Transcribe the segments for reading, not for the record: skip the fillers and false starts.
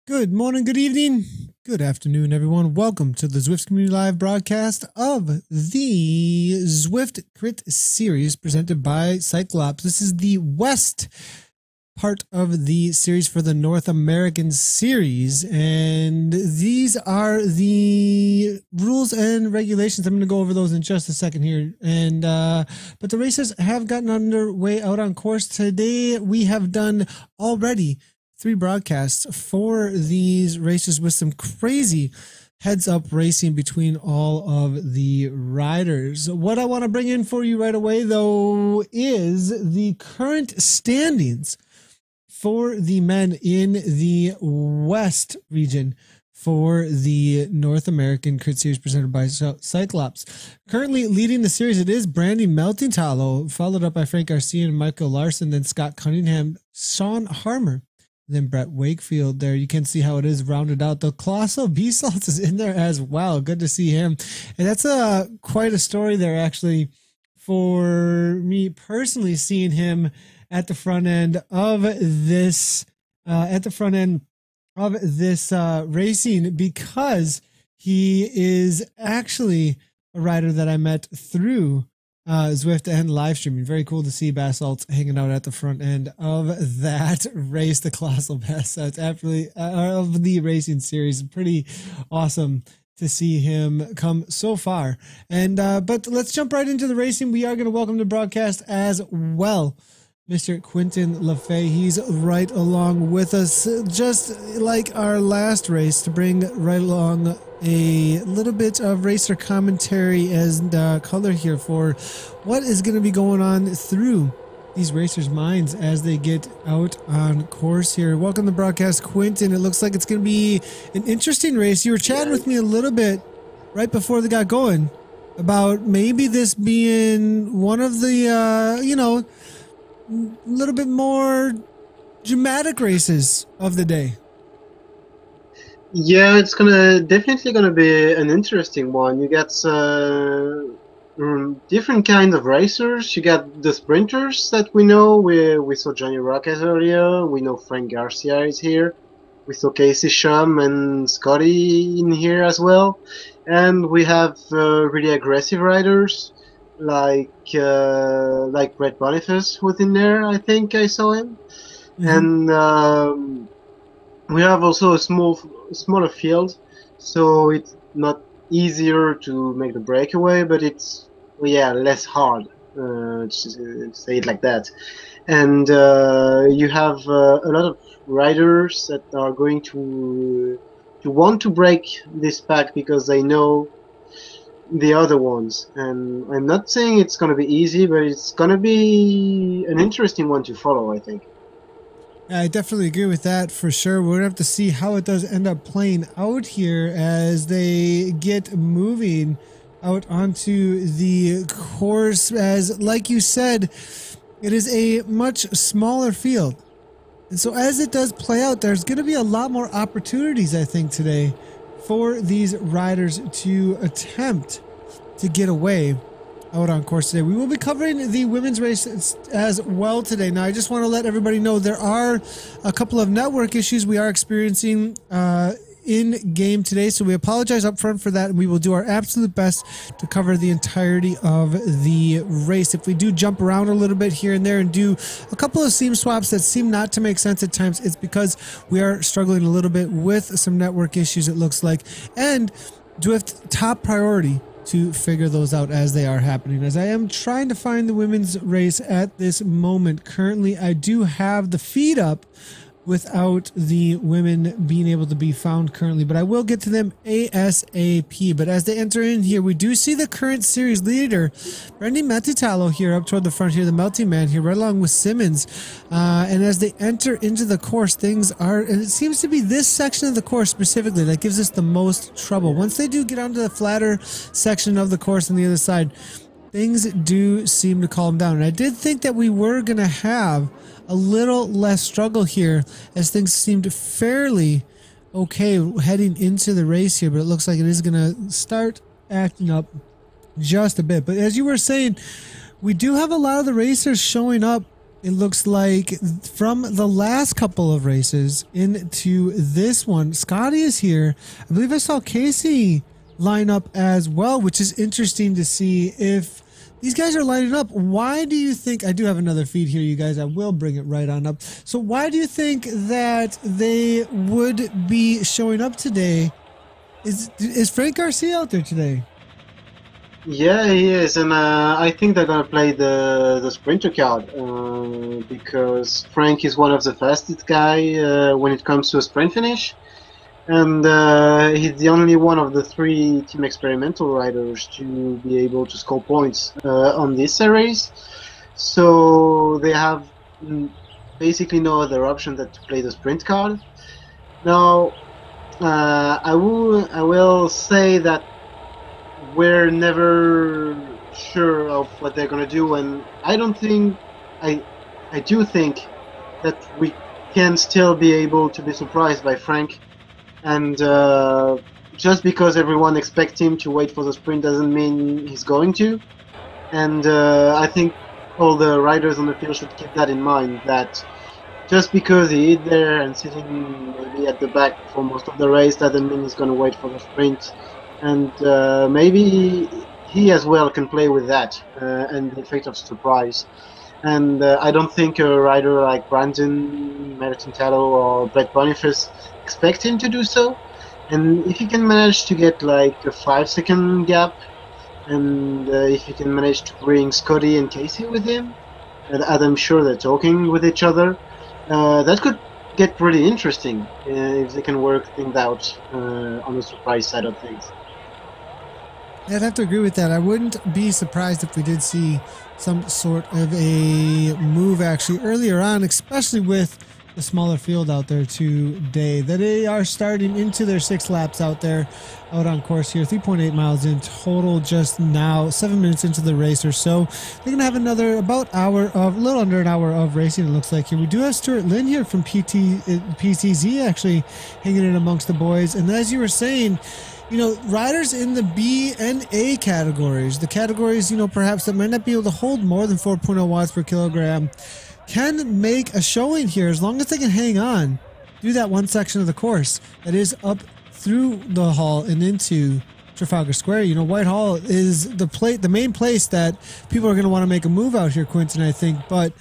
Good morning, good evening, good afternoon, everyone. Welcome to the Zwift Community Live broadcast of the Zwift Crit Series presented by CycleOps. This is the West part of the series for the North American series, and these are the rules and regulations. I'm going to go over those in just a second here, and but the races have gotten underway out on course. Today we have done already 3 broadcasts for these races with some crazy heads-up racing between all of the riders. What I want to bring in for you right away, though, is the current standings for the men in the West region for the North American Crit Series presented by CycleOps. Currently leading the series, it is Brandy Melting-Tallow, followed up by Frank Garcia and Michael Larson, then Scott Cunningham, Sean Harmer, then Brett Wakefield there. You can see how it is rounded out. The Colossal B-Salts is in there as well. Good to see him. And that's quite a story there, actually, for me personally, seeing him at the front end of this racing, because he is actually a rider that I met through Zwift and live streaming. Very cool to see Basalts hanging out at the front end of that race, the Colossal Basalts, absolutely of the racing series. Pretty awesome to see him come so far. And but let's jump right into the racing. We are going to welcome to broadcast as well Mr. Quentin LaFay. He's right along with us, just like our last race, to bring right along a little bit of racer commentary and color here for what is going to be going on through these racers' minds as they get out on course here. Welcome to the broadcast, Quentin. It looks like it's going to be an interesting race. You were chatting with me a little bit right before they got going about maybe this being one of the, a little bit more dramatic races of the day. Yeah, it's definitely gonna be an interesting one. You got different kinds of racers. You got the sprinters that we know. We saw Johnny Rocket earlier. We know Frank Garcia is here. We saw Casey Shum and Scotty in here as well. And we have really aggressive riders like Brett Boniface was in there. I think I saw him. Mm-hmm. And we have also a smaller field, so it's not easier to make the breakaway, but it's less hard, to say it like that. And you have a lot of riders that are going to want to break this pack because they know the other ones. And I'm not saying it's going to be easy, but it's going to be an interesting one to follow, I think. I definitely agree with that for sure. We're going to have to see how it does end up playing out here as they get moving out onto the course. As, like you said, it is a much smaller field. And so as it does play out, there's going to be a lot more opportunities, I think, today for these riders to attempt to get away out on course today. We will be covering the women's race as well today. Now, I just want to let everybody know there are a couple of network issues we are experiencing in game today, so we apologize up front for that, and we will do our absolute best to cover the entirety of the race. If we do jump around a little bit here and there and do a couple of seam swaps that seem not to make sense at times, it's because we are struggling a little bit with some network issues, it looks like, and Zwift top priority to figure those out as they are happening. As I am trying to find the women's race at this moment, currently I do have the feed up without the women being able to be found currently, but I will get to them ASAP. But as they enter in here, we do see the current series leader, Brandy Melting-Tallow, here up toward the front here, the Melting Man here, right along with Simmons. And as they enter into the course, things are, and it seems to be this section of the course specifically that gives us the most trouble. Once they do get onto the flatter section of the course on the other side, things do seem to calm down. And I did think that we were going to have a little less struggle here, as things seemed fairly okay heading into the race here, but it looks like it is going to start acting up just a bit. But as you were saying, we do have a lot of the racers showing up it looks like from the last couple of races into this one, Scotty is here. I believe I saw Casey line up as well, which is interesting to see if these guys are lining up. Why do you think, I do have another feed here, you guys, I will bring it right on up. So why do you think that they would be showing up today? Is Frank Garcia out there today? Yeah, he is, and I think they're gonna play the sprinter card because Frank is one of the fastest guy when it comes to a sprint finish, and he's the only one of the 3 team experimental riders to be able to score points on this series. So they have basically no other option than to play the sprint card. Now, I will say that we're never sure of what they're gonna do, and I do think that we can still be able to be surprised by Frank, and just because everyone expects him to wait for the sprint doesn't mean he's going to, and I think all the riders on the field should keep that in mind, that just because he is there and sitting maybe at the back for most of the race doesn't mean he's going to wait for the sprint. And maybe he as well can play with that and the effect of surprise. And I don't think a rider like Brandon, Mertentalo, or Brett Boniface expect him to do so. And if he can manage to get like a 5-second gap, and if he can manage to bring Scotty and Casey with him, and I'm sure they're talking with each other, that could get pretty interesting if they can work things out on the surprise side of things. I'd have to agree with that. I wouldn't be surprised if we did see some sort of a move actually earlier on, especially with the smaller field out there today. That they are starting into their 6 laps out there, out on course here. 3.8 miles in total just now, 7 minutes into the race or so. They're going to have another about hour of, a little under an hour of racing, it looks like here. We do have Stuart Lynn here from PTZ actually hanging in amongst the boys. And as you were saying, you know, riders in the B and A categories, the categories, you know, perhaps that might not be able to hold more than 4.0 watts per kilogram, can make a showing here as long as they can hang on through that one section of the course that is up through the hall and into Trafalgar Square. You know, Whitehall is the main place that people are going to want to make a move out here, Quentin, I think. But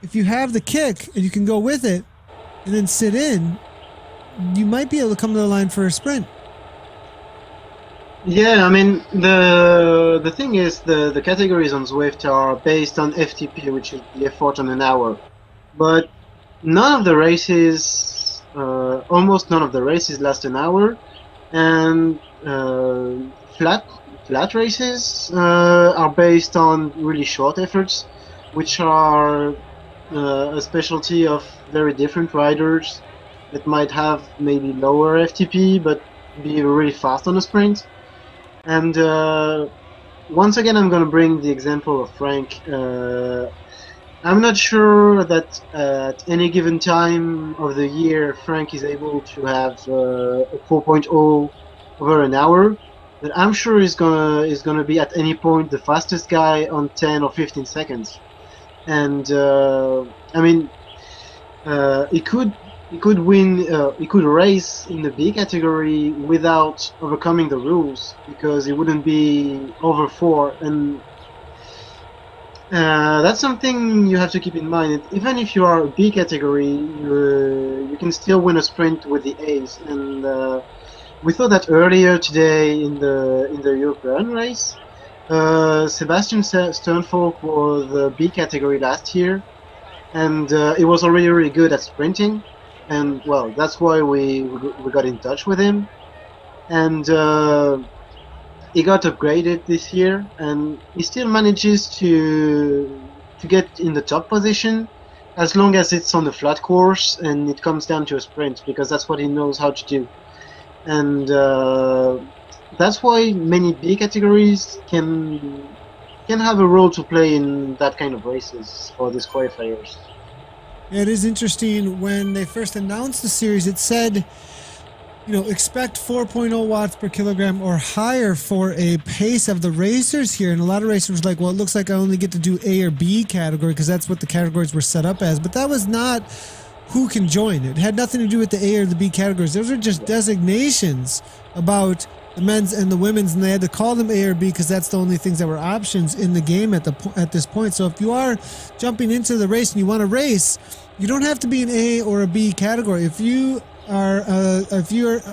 if you have the kick and you can go with it and then sit in, you might be able to come to the line for a sprint. Yeah, I mean, the thing is, the categories on Zwift are based on FTP, which is the effort on an hour. But none of the races, almost none of the races last an hour, and flat races are based on really short efforts, which are a specialty of very different riders that might have maybe lower FTP, but be really fast on a sprint. And once again, I'm going to bring the example of Frank. I'm not sure that at any given time of the year, Frank is able to have a 4.0 over an hour, but I'm sure he's gonna be at any point the fastest guy on 10 or 15 seconds. And I mean, he could win, he could race in the B category without overcoming the rules, because he wouldn't be over 4, and that's something you have to keep in mind. Even if you are a B category, you can still win a sprint with the A's, and we saw that earlier today in the European race. Sebastian Sternfolk was the B category last year, and he was already really good at sprinting. And well, that's why we got in touch with him, and he got upgraded this year, and he still manages to get in the top position as long as it's on the flat course and it comes down to a sprint, because that's what he knows how to do. And that's why many B categories can have a role to play in that kind of races for these qualifiers. It is interesting, when they first announced the series, it said expect 4.0 watts per kilogram or higher for a pace of the racers here. And a lot of racers were like, well, it looks like I only get to do A or B category because that's what the categories were set up as. But that was not who can join. It had nothing to do with the A or the B categories. Those are just designations about the men's and the women's, and they had to call them A or B because that's the only things that were options in the game at this point. So if you are jumping into the race and you want to race, you don't have to be an A or a B category. If you're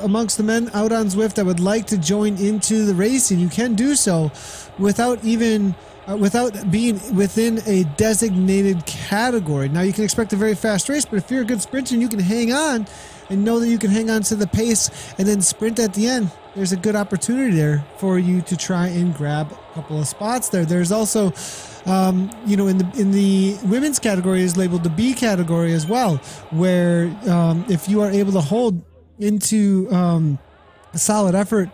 amongst the men out on Zwift that would like to join into the racing, you can do so without being within a designated category. Now you can expect a very fast race, but if you're a good sprinter and you can hang on and know that you can hang on to the pace and then sprint at the end, there's a good opportunity there for you to try and grab a couple of spots there. There's also in the women's category is labeled the B category as well, where if you are able to hold into a solid effort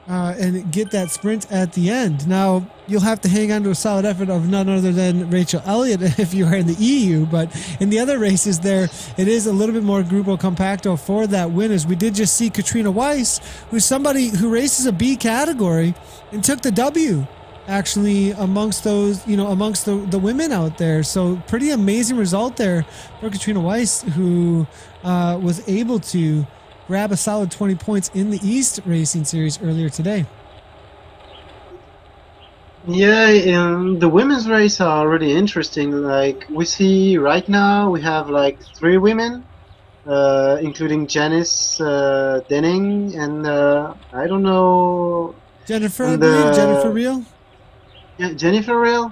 and get that sprint at the end. Now, you'll have to hang on to a solid effort of none other than Rachel Elliott if you are in the EU, but in the other races there, it is a little bit more Grupo Compacto for that win, as we did just see Katrina Weiss, who's somebody who races a B category and took the W, actually, amongst those, amongst the women out there. So pretty amazing result there for Katrina Weiss, who was able to grab a solid 20 points in the East Racing Series earlier today. Yeah, the women's race are really interesting. Like we see right now, we have like 3 women, including Janice Denning and I don't know. Jennifer, I believe. Jennifer Reel? Yeah, Jennifer Reel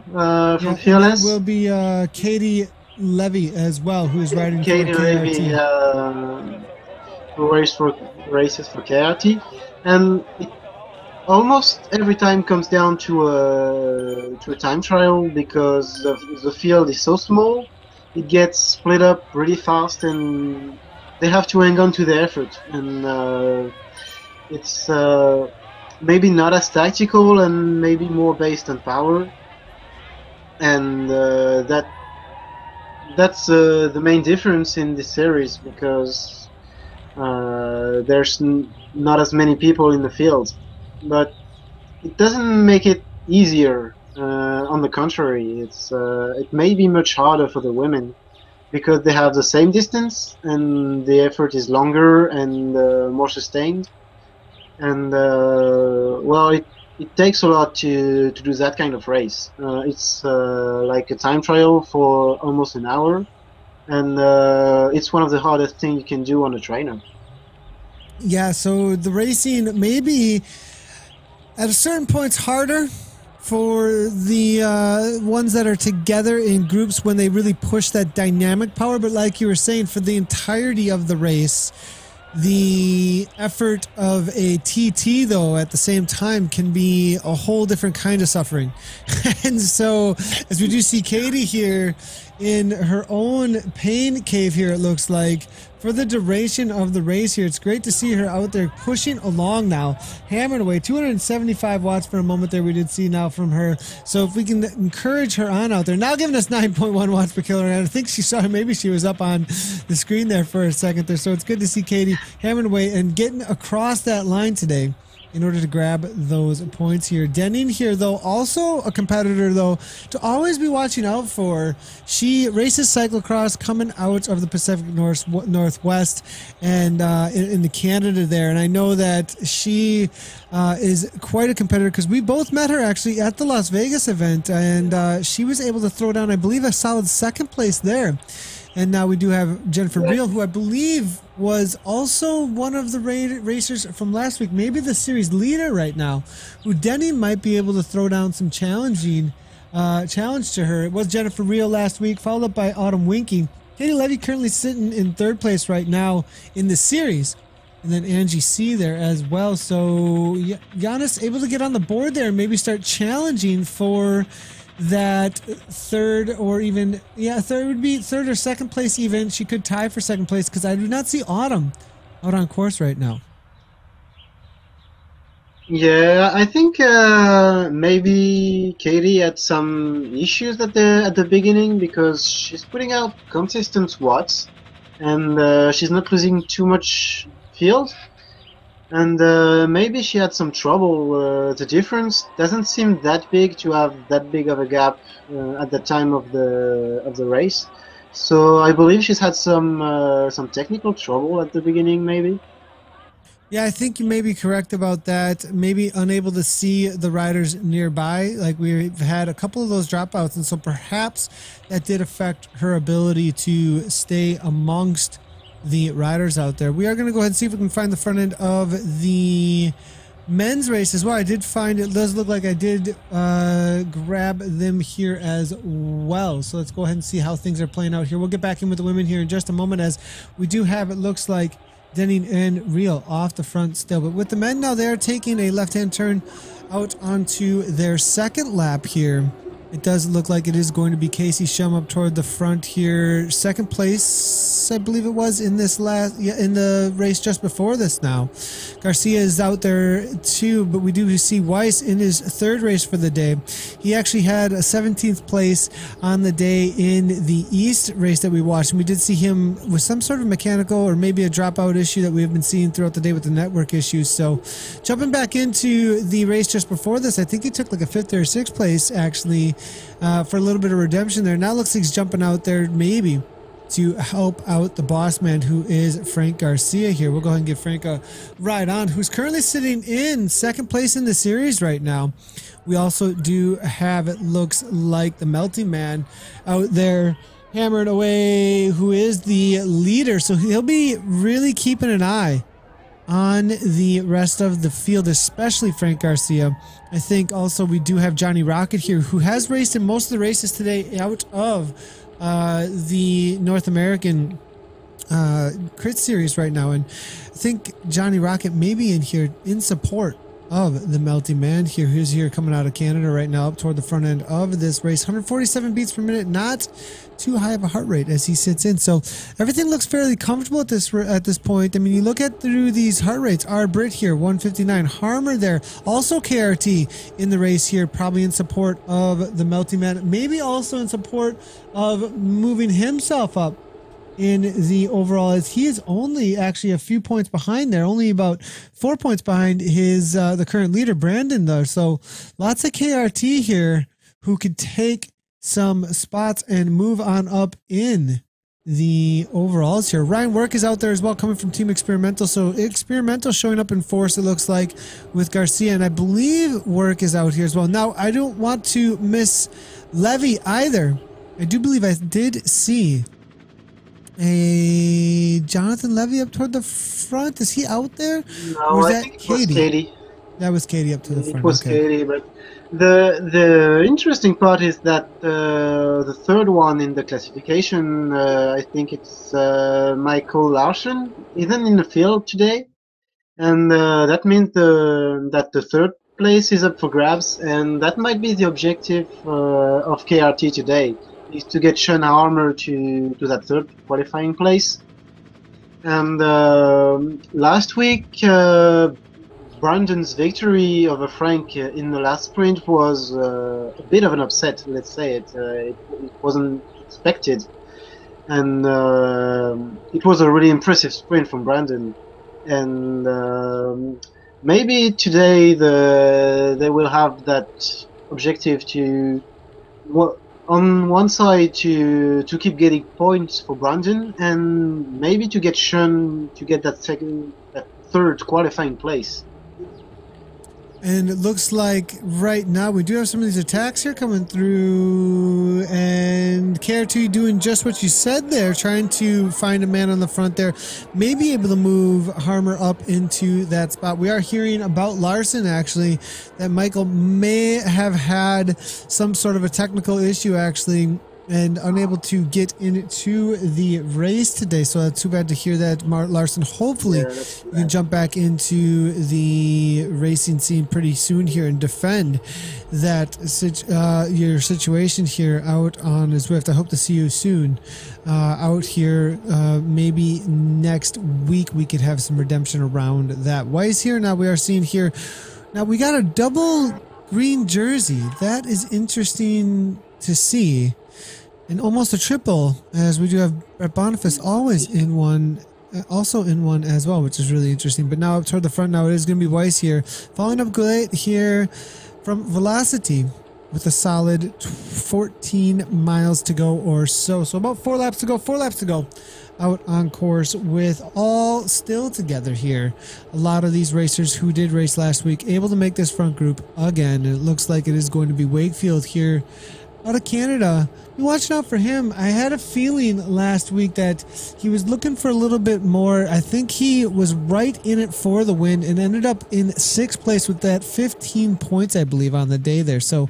from Fearless. Will be Katie Levy as well, who is riding Katie for Levy, who races for KRT, and it almost every time comes down to a time trial because the field is so small. It gets split up really fast, and they have to hang on to the effort, and it's maybe not as tactical and maybe more based on power, and that's the main difference in this series, because there's not as many people in the field, but it doesn't make it easier. On the contrary, it may be much harder for the women because they have the same distance and the effort is longer and more sustained. And well, it takes a lot to do that kind of race. It's like a time trial for almost an hour, and it's one of the hardest things you can do on a trainer. Yeah, so the racing maybe at a certain point harder for the ones that are together in groups when they really push that dynamic power, but like you were saying, for the entirety of the race, the effort of a TT, though, at the same time can be a whole different kind of suffering. And so, as we do see Katie here in her own pain cave here, it looks like, for the duration of the race here, it's great to see her out there pushing along now, hammering away. 275 watts for a moment there we did see now from her. So if we can encourage her on out there, now giving us 9.1 watts per kilogram. I think she saw, maybe she was up on the screen there for a second there. So it's good to see Katie hammering away and getting across that line today in order to grab those points here. Denning here, though, also a competitor, though, to always be watching out for. She races cyclocross coming out of the Pacific Northwest and in the Canada there. And I know that she is quite a competitor because we both met her actually at the Las Vegas event, and she was able to throw down, I believe, a solid second place there. And now we do have Jennifer Reel, who I believe was also one of the racers from last week, maybe the series leader right now, who Denny might be able to throw down some challenge to her. It was Jennifer Reel last week, followed up by Autumn Winky. Katie Levy currently sitting in third place right now in the series. And then Angie C there as well. So Giannis able to get on the board there and maybe start challenging for that third, or even third would be third or second place even. She could tie for second place because I do not see Autumn out on course right now. Yeah, I think maybe Katie had some issues at the beginning because she's putting out consistent watts and she's not losing too much field. and maybe she had some trouble. The difference doesn't seem that big to have that big of a gap at the time of the race. So I believe she's had some technical trouble at the beginning, maybe. Yeah, I think you may be correct about that. Maybe unable to see the riders nearby. Like we've had a couple of those dropouts, and so perhaps that did affect her ability to stay amongst the riders out there. We are going to go ahead and see if we can find the front end of the men's race as well. I did find it does look like I did grab them here as well. So let's go ahead and see how things are playing out here. We'll get back in with the women here in just a moment, as we do have, it looks like, Denning and Real off the front still. But with the men now, they're taking a left-hand turn out onto their second lap here. It does look like it is going to be Casey Shum up toward the front here. Second place, I believe it was, in this in the race just before this now. Garcia is out there too, but we do see Weiss in his third race for the day. He actually had a 17th place on the day in the East race that we watched. And we did see him with some sort of mechanical or maybe a dropout issue that we have been seeing throughout the day with the network issues. So jumping back into the race just before this, I think he took like a 5th or 6th place actually, for a little bit of redemption there. Now looks like he's jumping out there maybe to help out the boss man, who is Frank Garcia here. We'll go ahead and give Frank a ride on, who's currently sitting in second place in the series right now. We also do have, it looks like, the Melting Man out there hammering away, who is the leader. So he'll be really keeping an eye on the rest of the field, especially Frank Garcia. I think also we do have Johnny Rocket here, who has raced in most of the races today out of the North American crit series right now. And I think Johnny Rocket may be in here in support of the Melting Man here, who's here coming out of Canada right now up toward the front end of this race. 147 beats per minute, not too high of a heart rate as he sits in. So everything looks fairly comfortable at this point. I mean, you look at through these heart rates. Our Brit here, 159. Harmer there, also KRT in the race here, probably in support of the Melting Man, maybe also in support of moving himself up in the overall, as he is only actually a few points behind there, only about 4 points behind his the current leader Brandon though. So lots of KRT here who could take some spots and move on up in the overalls here. Ryan Work is out there as well, coming from Team Experimental. So Experimental showing up in force, it looks like, with Garcia, and I believe Work is out here as well. Now I don't want to miss Levy either. I do believe I did see a Jonathan Levy up toward the front. Is he out there? No, or was I that think it Katie? was Katie. That was Katie up to the front. It was okay. Katie, but the interesting part is that the third one in the classification, I think it's Michael Larsen, isn't in the field today, and that means that the third place is up for grabs, and that might be the objective of KRT today, is to get Sean Harmer to that third qualifying place. And last week, Brandon's victory over Frank in the last sprint was a bit of an upset, let's say it. It wasn't expected, and it was a really impressive sprint from Brandon. And maybe today they will have that objective to, on one side, to keep getting points for Brandon, and maybe to get Sean to get that third qualifying place. And it looks like right now we do have some of these attacks here coming through, and KRT doing just what you said there, trying to find a man on the front there, maybe able to move Harmer up into that spot. We are hearing about Larson actually, that Michael may have had some sort of a technical issue actually, and unable to get into the race today. So that's too bad to hear that, Larson. Hopefully you can jump back into the racing scene pretty soon here and defend that your situation here out on Zwift. I hope to see you soon out here. Maybe next week we could have some redemption around that. Weiss here now, we are seeing here. Now we got a double green jersey. That is interesting to see. And almost a triple, as we do have Brett Boniface always in one also in one as well, which is really interesting. But now up toward the front now, it is going to be Weiss here. Following up great here from Velocity with a solid 14 miles to go or so. So about 4 laps to go, 4 laps to go out on course with all still together here. A lot of these racers who did race last week able to make this front group again. And it looks like it is going to be Wakefield here out of Canada. Be watching out for him. I had a feeling last week that he was looking for a little bit more. I think he was right in it for the win and ended up in 6th place with that 15 points, I believe, on the day there. So,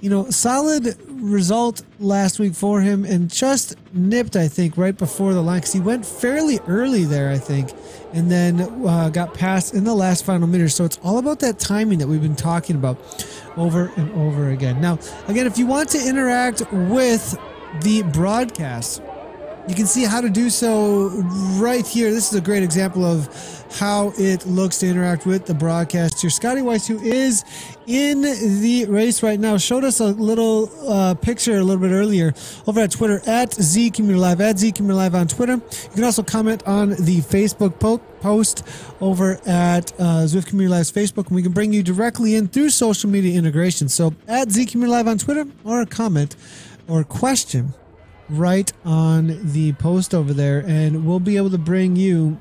you know, solid result last week for him and just nipped, I think, right before the line because he went fairly early there, I think, and then got passed in the last final meter. So it's all about that timing that we've been talking about over and over again. Now, again, if you want to interact with the broadcast, you can see how to do so right here. This is a great example of how it looks to interact with the broadcast here. Scotty Weiss, who is in the race right now, showed us a little picture a little bit earlier over at Twitter at ZCommunityLive, at ZCommunityLive on Twitter. You can also comment on the Facebook post over at Zwift Community Live's Facebook, and we can bring you directly in through social media integration. So at ZCommunityLive on Twitter, or a comment or question right on the post over there, and we'll be able to bring you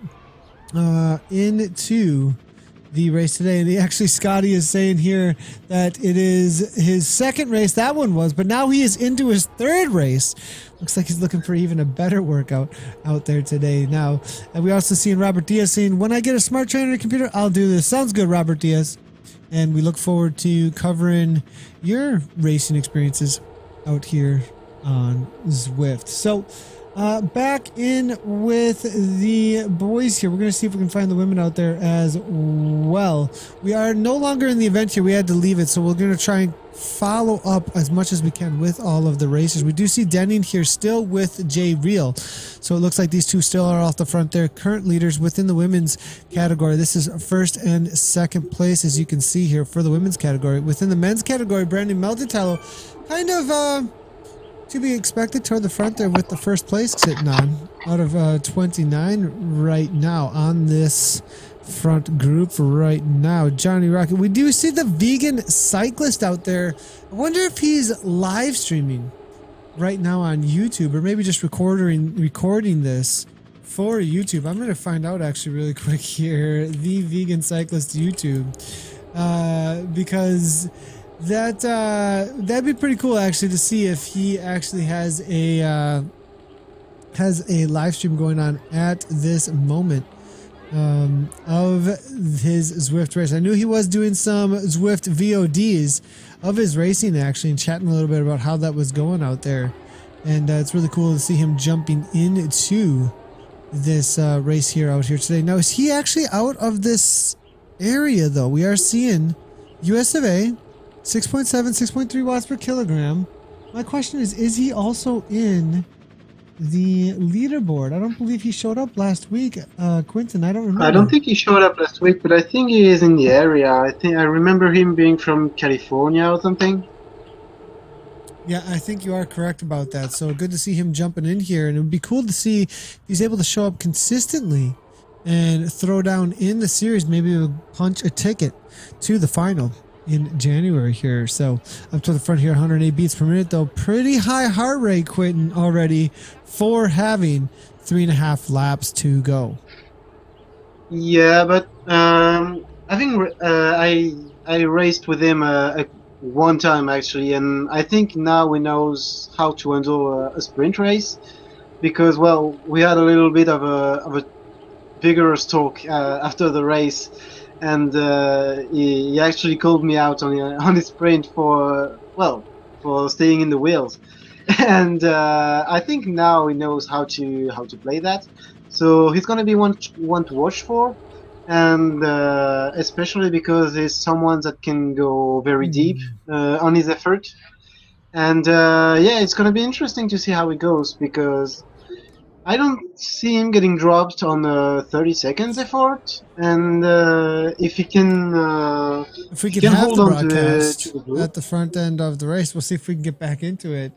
into the race today. And actually, Scotty is saying here that it is his 2nd race, that one was, but now he is into his 3rd race. Looks like he's looking for even a better workout out there today. Now, and we also seen Robert Diaz saying, when I get a smart trainer and computer, I'll do this. Sounds good, Robert Diaz. And we look forward to covering your racing experiences out here on Zwift. So back in with the boys here. We're going to see if we can find the women out there as well. We are no longer in the event here. We had to leave it, so we're going to try and follow up as much as we can with all of the racers. We do see Denning here still with Jay Real, so it looks like these two still are off the front there. Current leaders within the women's category. This is 1st and 2nd place, as you can see here, for the women's category. Within the men's category, Brandon Meltitello kind of to be expected toward the front there with the 1st place sitting on out of 29 right now on this front group right now. Johnny Rocket. We do see the vegan cyclist out there. I wonder if he's live streaming right now on YouTube, or maybe just recording this for YouTube. I'm going to find out actually really quick here. The vegan cyclist YouTube, because that'd be pretty cool actually to see if he actually has a live stream going on at this moment of his Zwift race. I knew he was doing some Zwift VODs of his racing actually, and chatting a little bit about how that was going out there, and it's really cool to see him jumping into this race here out here today. Now, is he actually out of this area though? We are seeing US of A 6.7, 6.3 watts per kilogram. My question is he also in the leaderboard? I don't believe he showed up last week, Quentin. I don't remember. I don't think he showed up last week, but I think he is in the area. I remember him being from California or something. Yeah, I think you are correct about that. So good to see him jumping in here, and it would be cool to see if he's able to show up consistently and throw down in the series. Maybe we'll punch a ticket to the final in January here. So up to the front here, 108 beats per minute though. Pretty high heart rate, Quentin, already for having 3.5 laps to go. Yeah, but I think I raced with him one time actually, and I think now he knows how to handle a sprint race, because well, we had a little bit of a vigorous talk after the race. And he actually called me out on his sprint for staying in the wheels, and I think now he knows how to play that. So he's gonna be one to watch for, and especially because he's someone that can go very deep on his effort, and yeah, it's gonna be interesting to see how it goes, because I don't see him getting dropped on 30 seconds effort, and if he can, if we can have the broadcast at the front end of the race, we'll see if we can get back into it.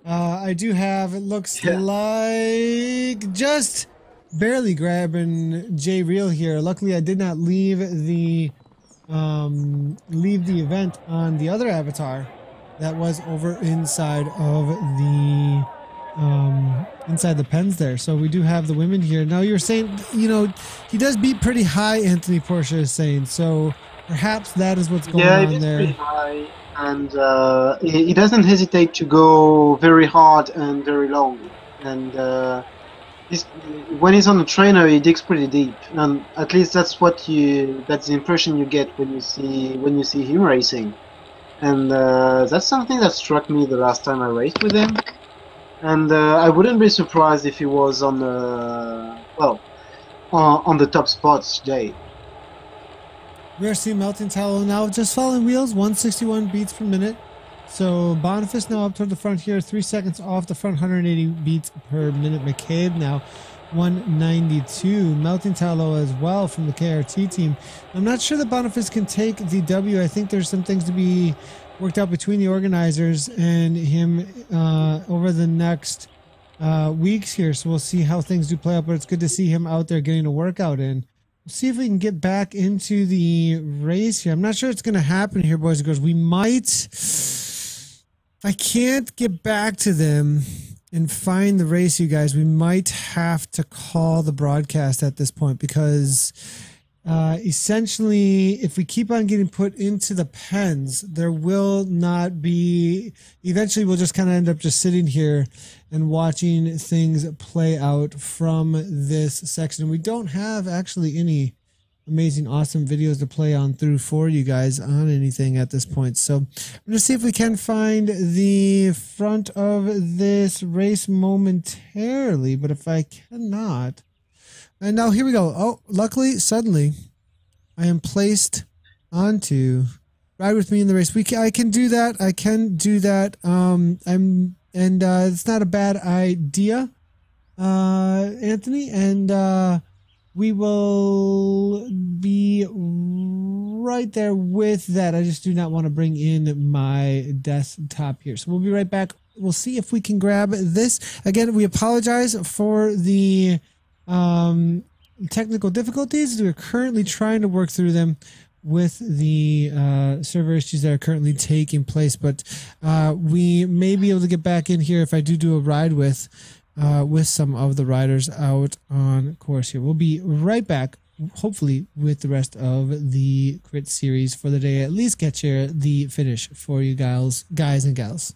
I do have, it looks like just barely grabbing J Reel here. Luckily, I did not leave the event on the other avatar that was over inside the pens there. So we do have the women here. Now you're saying, he does beat pretty high, Anthony Portia is saying. So perhaps that is what's going on it is there. pretty high, and he doesn't hesitate to go very hard and very long. And when he's on the trainer, he digs pretty deep, and at least that's the impression you get when you see him racing. And that's something that struck me the last time I raced with him. And I wouldn't be surprised if he was on the top spots today. We are seeing Melting Tallow now just following wheels, 161 beats per minute. So Boniface now up toward the front here, 3 seconds off the front, 180 beats per minute. McCabe now 192. Melting Tallow as well from the KRT team. I'm not sure that Boniface can take the W. I think there's some things to be worked out between the organizers and him over the next weeks here. So we'll see how things do play out, but it's good to see him out there getting a workout in. We'll see if we can get back into the race here. I'm not sure it's going to happen here, boys and girls. We might... If I can't get back to them and find the race, you guys, we might have to call the broadcast at this point, because essentially, if we keep on getting put into the pens, there will not be... Eventually, we'll just kind of end up just sitting here and watching things play out from this section. We don't have actually any amazing, awesome videos to play on through for you guys on anything at this point. So I'm going to see if we can find the front of this race momentarily, but if I cannot... And now here we go. Oh, luckily, suddenly, I am placed onto Ride With Me in the race. I can do that. I can do that. It's not a bad idea, Anthony, and we will be right there with that. I just do not want to bring in my desktop here. So we'll be right back. We'll see if we can grab this. Again, we apologize for the technical difficulties. We're currently trying to work through them with the server issues that are currently taking place. But we may be able to get back in here if I do a ride with some of the riders out on course here. We'll be right back, hopefully, with the rest of the crit series for the day. At least get the finish for you guys and gals.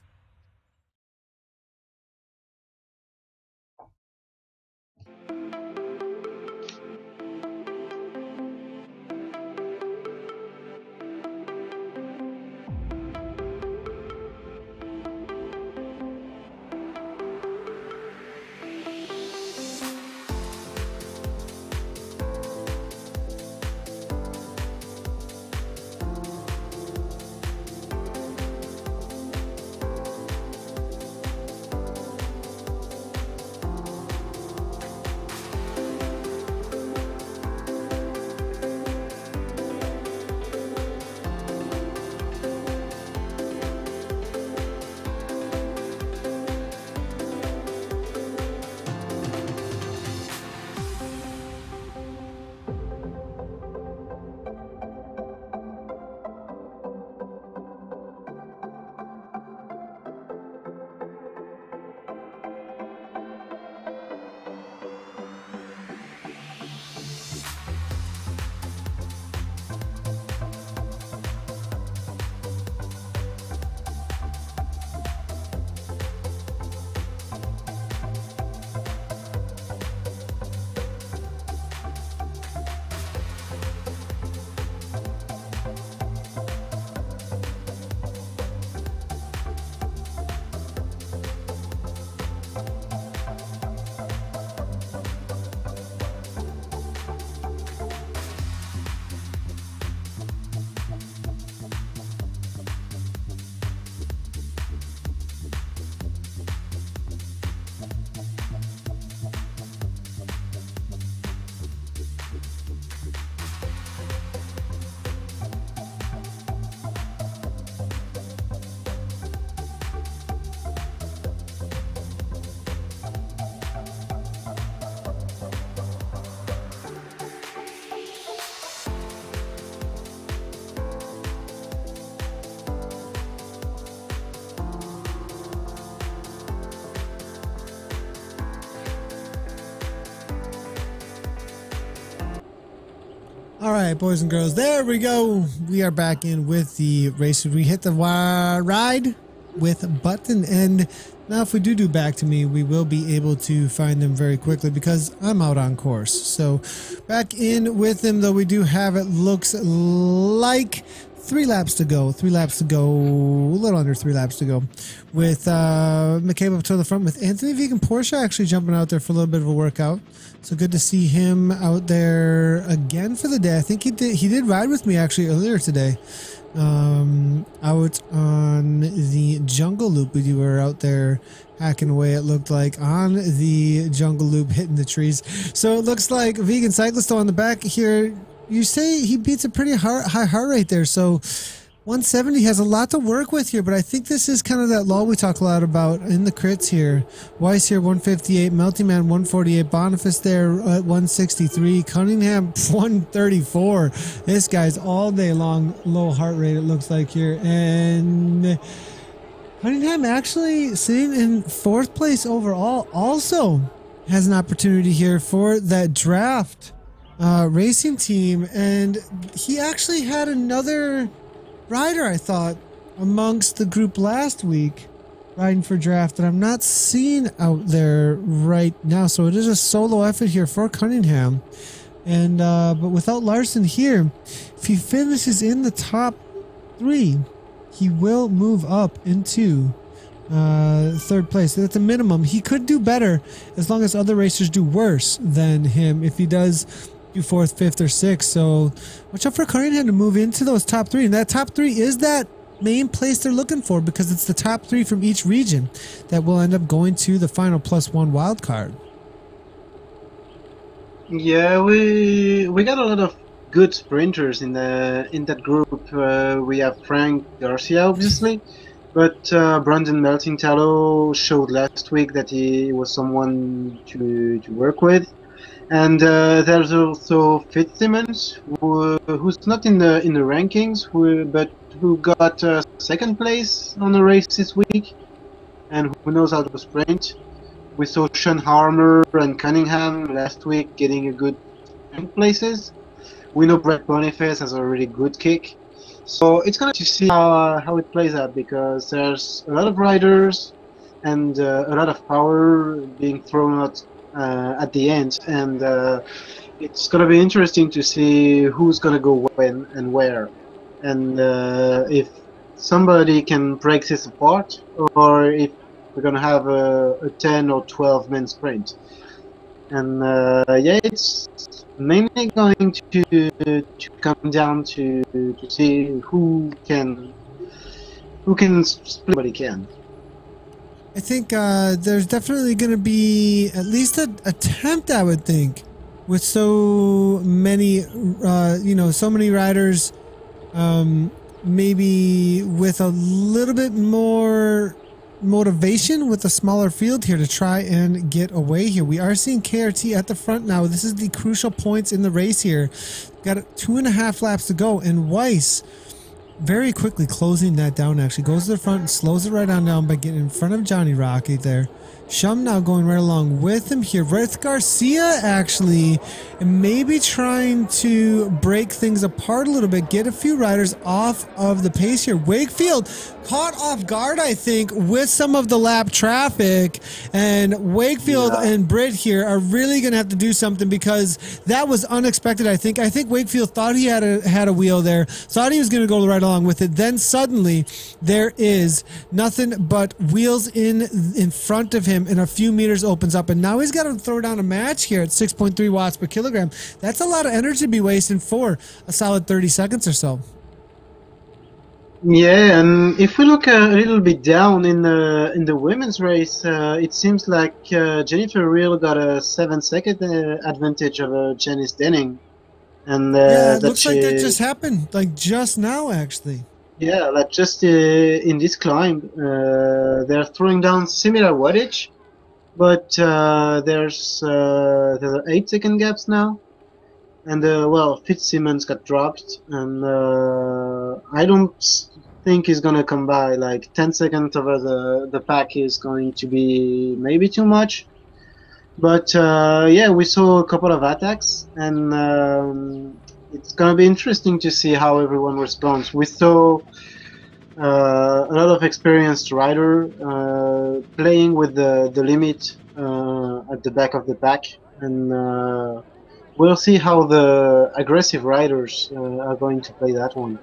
All right, boys and girls, there we go. We are back in with the race. We hit the ride with button, and now if we do back to me, we will be able to find them very quickly because I'm out on course. So back in with them, though we do have, it looks like 3 laps to go. 3 laps to go, a little under 3 laps to go, with McCabe up to the front with Anthony Vegan Porsche actually jumping out there for a little bit of a workout. So good to see him out there again for the day. I think he did ride with me actually earlier today. Out on the jungle loop. We were out there hacking away, it looked like, on the jungle loop, hitting the trees. So it looks like Vegan Cyclist on the back here. You say he beats a pretty high heart rate there, so 170 has a lot to work with here, but I think this is kind of that lull we talk a lot about in the crits here. Weiss here 158, Melty Man 148, Boniface there at 163, Cunningham 134. This guy's all day long low heart rate, it looks like here, and Cunningham actually sitting in 4th place overall also has an opportunity here for that draft racing team, and he actually had another rider, I thought, amongst the group last week riding for draft that I'm not seeing out there right now. So it is a solo effort here for Cunningham, and but without Larson here, if he finishes in the top 3, he will move up into 3rd place. At the minimum, he could do better as long as other racers do worse than him. If he does do 4th, 5th, or 6th, so watch out for Cunningham to move into those top 3, and that top 3 is that main place they're looking for, because it's the top 3 from each region that will end up going to the final +1 wild card. Yeah, we got a lot of good sprinters in that group. We have Frank Garcia, obviously, but Brandon Melting Tallow showed last week that he was someone to work with. And there's also Fitzsimmons, who's not in the rankings, but who got 2nd place on the race this week, and who knows how to sprint. We saw Sean Harmer and Cunningham last week getting a good sprint places. We know Brett Boniface has a really good kick, so it's going to see how it plays out, because there's a lot of riders and a lot of power being thrown out at the end, and it's gonna be interesting to see who's gonna go when and where, and if somebody can break this apart, or if we're gonna have a 10 or 12 man sprint. And yeah, it's mainly going to come down to see who can split what he can. I think there's definitely going to be at least an attempt, I would think, with so many, so many riders, maybe with a little bit more motivation with a smaller field here to try and get away here. We are seeing KRT at the front now. This is the crucial points in the race here. Got 2.5 laps to go, and Weiss very quickly closing that down, actually goes to the front and slows it right on down by getting in front of Johnny Rocky there. Shum now going right along with him here. With Garcia actually maybe trying to break things apart a little bit, get a few riders off of the pace here. Wakefield caught off guard, I think, with some of the lap traffic, and Wakefield and Britt here are really going to have to do something, because that was unexpected. I think Wakefield thought he had a wheel there, thought he was going to go right along with it. Then suddenly there is nothing but wheels in front of him, and a few meters opens up, and now he's got to throw down a match here at 6.3 watts per kilogram. That's a lot of energy to be wasting for a solid 30 seconds or so. Yeah, and if we look a little bit down in the women's race, it seems like Jennifer Real got a 7-second advantage over Janice Denning, and yeah, it looks like that just happened, like just now, actually. Yeah, like just in this climb, they're throwing down similar wattage, but there's 8-second gaps now. And well, Fitzsimmons got dropped, and I don't think he's gonna come by. Like 10 seconds over the pack is going to be maybe too much. But yeah, we saw a couple of attacks, and it's gonna be interesting to see how everyone responds. We saw a lot of experienced rider playing with the limit at the back of the pack, and we'll see how the aggressive riders are going to play that one.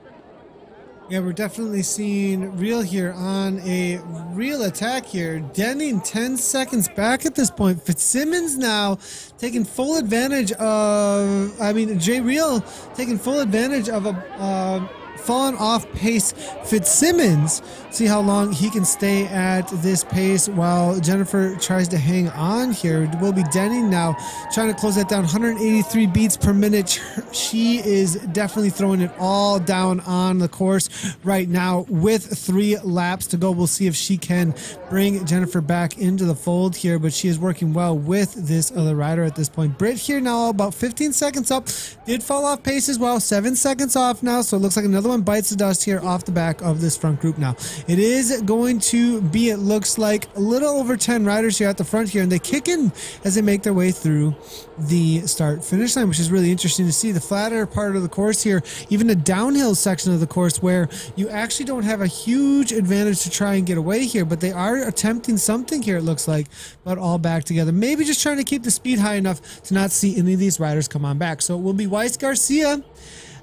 Yeah, we're definitely seeing Real here on a real attack here. Denning 10 seconds back at this point. Fitzsimmons now taking full advantage of, J Real taking full advantage of a fallen off pace Fitzsimmons. See how long he can stay at this pace while Jennifer tries to hang on here. Will be Denning now trying to close that down. 183 beats per minute. She is definitely throwing it all down on the course right now with 3 laps to go. We'll see if she can bring Jennifer back into the fold here, but she is working well with this other rider at this point. Britt here now about 15 seconds up. Did fall off pace as well. 7 seconds off now, so it looks like another one bites the dust here off the back of this front group now. It is going to be, it looks like, a little over 10 riders here at the front here, and they kick in as they make their way through the start finish line, which is really interesting to see. The flatter part of the course here, even the downhill section of the course where you actually don't have a huge advantage to try and get away here, but they are attempting something here, it looks like, but all back together. Maybe just trying to keep the speed high enough to not see any of these riders come on back. So it will be Weiss Garcia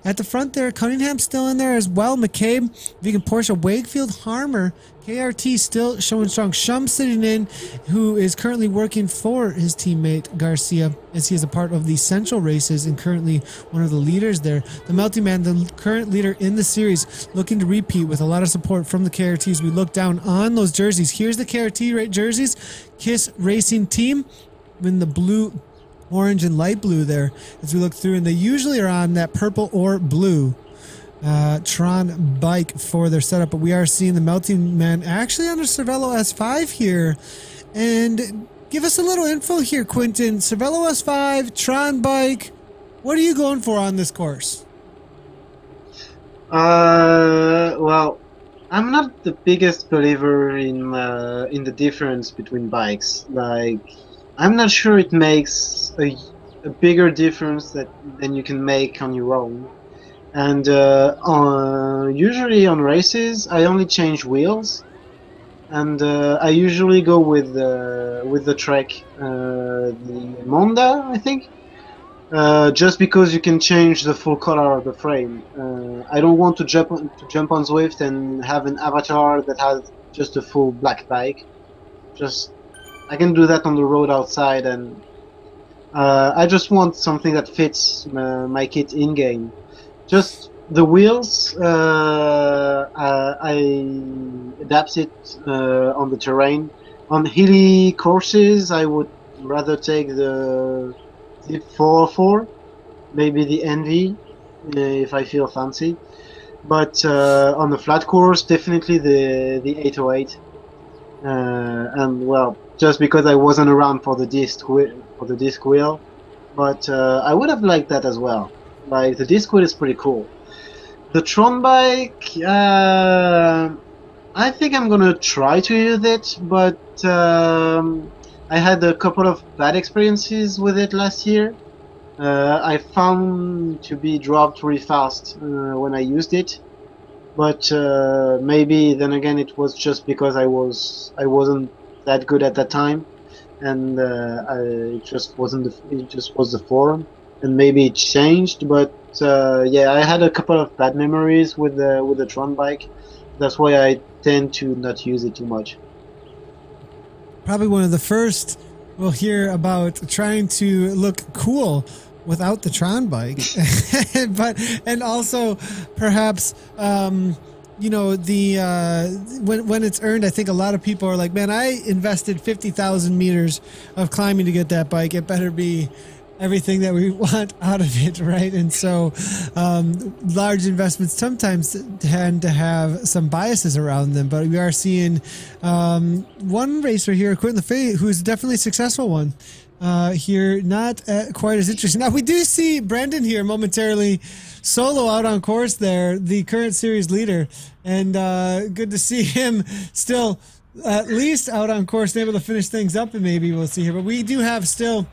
at the front there. Cunningham still in there as well. McCabe, Vegan Porsche, Wakefield, Harmer, KRT still showing strong. Shum sitting in, who is currently working for his teammate Garcia as he is a part of the Central races and currently one of the leaders there. The Melty Man, the current leader in the series, looking to repeat with a lot of support from the KRTs. We look down on those jerseys. Here's the KRT jerseys. KISS Racing Team in the blue, orange, and light blue there as we look through, and they usually are on that purple or blue Tron bike for their setup, but we are seeing the Melting Man actually on a Cervelo S5 here. And give us a little info here, Quentin. Cervelo S5, Tron bike, what are you going for on this course? Well, I'm not the biggest believer in the difference between bikes. Like, I'm not sure it makes a bigger difference than you can make on your own. And usually on races, I only change wheels, and I usually go with the Trek, the Monda, I think. Just because you can change the full color of the frame. I don't want to jump on Zwift and have an avatar that has just a full black bike. I can do that on the road outside, and I just want something that fits my kit in game. Just the wheels, I adapt it on the terrain. On hilly courses, I would rather take the 404, maybe the Envy, if I feel fancy. But on the flat course, definitely the 808. And well, just because I wasn't around for the disc wheel, but I would have liked that as well. Like, the disc wheel is pretty cool. The Tron bike, I think I'm gonna try to use it, but I had a couple of bad experiences with it last year. I found to be dropped really fast when I used it, but maybe then again it was just because I wasn't that good at that time, and it just was the forum, and maybe it changed. But yeah, I had a couple of bad memories with the Tron bike. That's why I tend to not use it too much. Probably one of the first we'll hear about trying to look cool without the Tron bike. and also perhaps you know, the when it's earned, I think a lot of people are like, man, I invested 50,000 meters of climbing to get that bike. It better be everything that we want out of it, right? And so large investments sometimes tend to have some biases around them, but we are seeing one racer here, Quentin LaFay, who's definitely a successful one here, not quite as interesting. Now we do see Brendan here momentarily solo out on course there, the current series leader, and good to see him still at least out on course and able to finish things up, and maybe we'll see here. But we do have still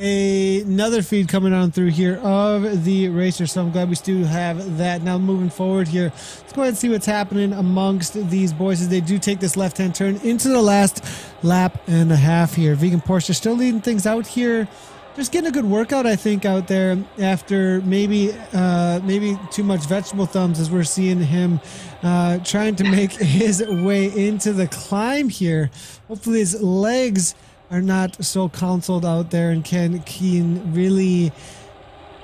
another feed coming on through here of the racer, so I'm glad we still have that. Now moving forward here, let's go ahead and see what's happening amongst these boys as they do take this left-hand turn into the last lap and a half here. Vegan Porsche still leading things out here, just getting a good workout, I think, out there after maybe too much vegetable thumbs, as we're seeing him trying to make his way into the climb here. Hopefully his legs are not so counseled out there and can really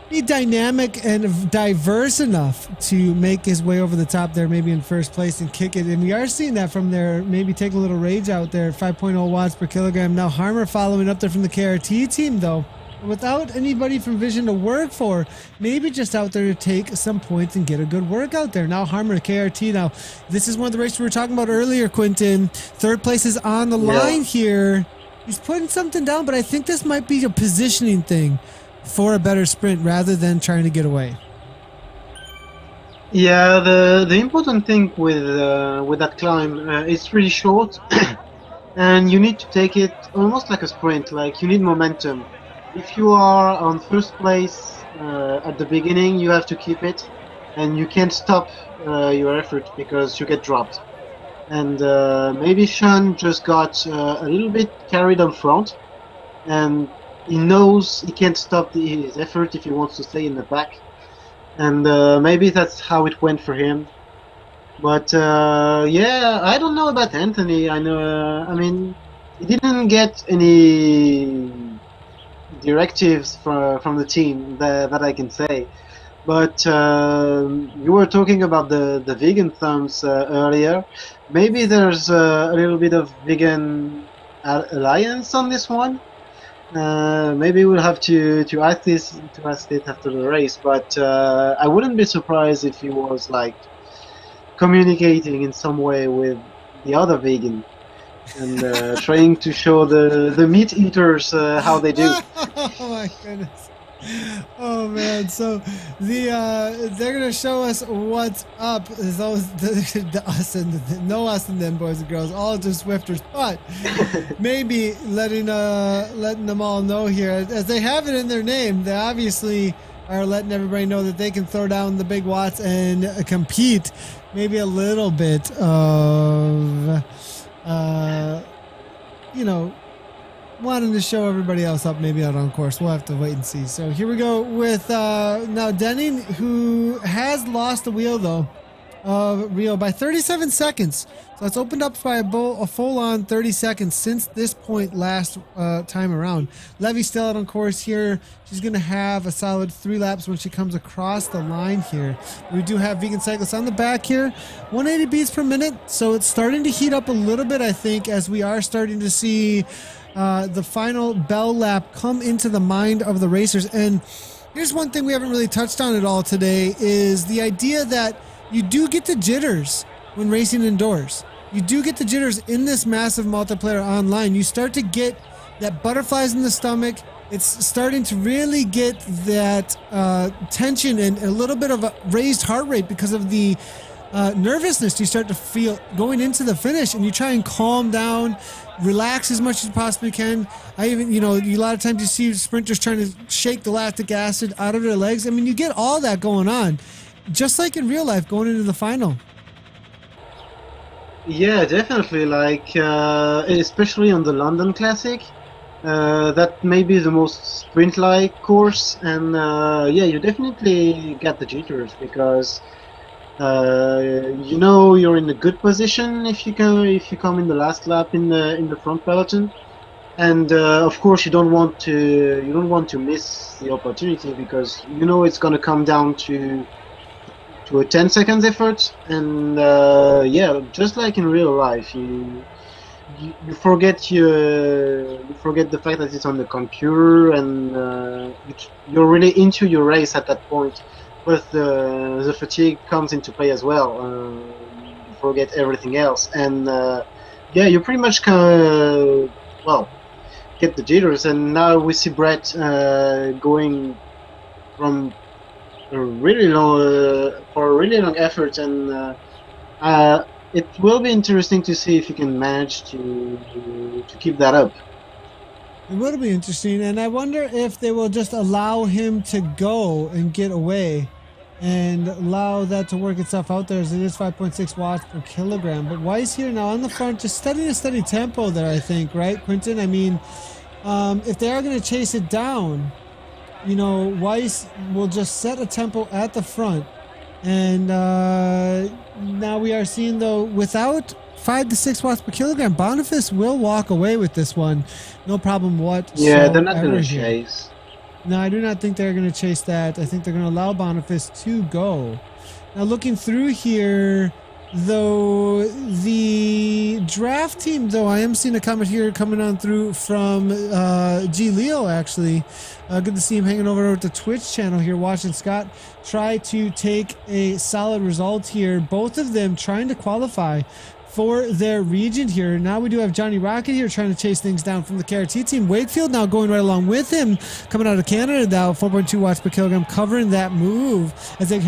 be dynamic and diverse enough to make his way over the top there, maybe in first place and kick it. And we are seeing that from there, maybe take a little rage out there, 5.0 watts per kilogram. Now Harmer following up there from the KRT team, though, without anybody from Vision to work for, maybe just out there to take some points and get a good work out there. Now Harmer, KRT. Now this is one of the races we were talking about earlier, Quentin. Third place is on the line here. He's putting something down, but I think this might be a positioning thing for a better sprint rather than trying to get away. Yeah, the important thing with that climb, it's really short, and you need to take it almost like a sprint. Like, you need momentum. If you are on first place at the beginning, you have to keep it, and you can't stop your effort because you get dropped. And maybe Sean just got a little bit carried on front, and he knows he can't stop his effort if he wants to stay in the back. And maybe that's how it went for him. But yeah, I don't know about Anthony. I know, I mean, he didn't get any directives from the team that I can say. But you were talking about the vegan thumbs earlier. Maybe there's a little bit of vegan alliance on this one. Maybe we'll have to ask it after the race. But I wouldn't be surprised if he was like communicating in some way with the other vegan and trying to show the meat eaters how they do. Oh my goodness. Oh man, so they're gonna show us what's up. Those the us and no us and them boys and girls, all just Zwifters, but maybe letting them all know here, as they have it in their name, they obviously are letting everybody know that they can throw down the big watts and compete. Maybe a little bit of you know, wanting to show everybody else up, maybe out on course. We'll have to wait and see. So here we go with now Denning, who has lost the wheel though of Rio by 37 seconds. So it's opened up by a full-on 30 seconds since this point last time around. Levy's still out on course here. She's going to have a solid 3 laps when she comes across the line here. We do have Vegan Cyclists on the back here. 180 beats per minute. So it's starting to heat up a little bit, I think, as we are starting to see the final bell lap come into the mind of the racers. And here's one thing we haven't really touched on at all today is the idea that you do get the jitters when racing indoors. You do get the jitters in this massive multiplayer online. You start to get that butterflies in the stomach. It's starting to really get that tension and a little bit of a raised heart rate because of the nervousness you start to feel going into the finish, and you try and calm down, relax as much as you possibly can. I even, you know, a lot of times you see sprinters trying to shake the lactic acid out of their legs. I mean, you get all that going on, just like in real life going into the final. Yeah, definitely. Like, especially on the London Classic, that may be the most sprint-like course, and yeah, you definitely get the jitters because you know you're in a good position if you come in the last lap in the front peloton, and of course you don't want to miss the opportunity because you know it's going to come down to a 10 seconds effort, and yeah, just like in real life, you forget the fact that it's on the computer, and you're really into your race at that point. But the fatigue comes into play as well. You forget everything else, and yeah, you pretty much well get the jitters. And now we see Brett going from a really long for a really long effort, and it will be interesting to see if you can manage to keep that up. It will be interesting, and I wonder if they will just allow him to go and get away and allow that to work itself out there, as it is 5.6 watts per kilogram. But Weiss here now on the front, just studying a steady tempo there, I think, right, Quentin? I mean, if they are going to chase it down, you know, Weiss will just set a tempo at the front. And now we are seeing, though, without 5 to 6 watts per kilogram, Boniface will walk away with this one. No problem whatsoever. Yeah, they're not going to chase. No, I do not think they're going to chase that. I think they're going to allow Boniface to go. Now, looking through here, though, the draft team, though, I am seeing a comment here coming on through from G. Leo, actually. Good to see him hanging over at the Twitch channel here, watching Scott try to take a solid result here. Both of them trying to qualify for their region here. Now we do have Johnny Rocket here trying to chase things down from the KRT team. Wakefield now going right along with him, coming out of Canada now, 4.2 watts per kilogram, covering that move as they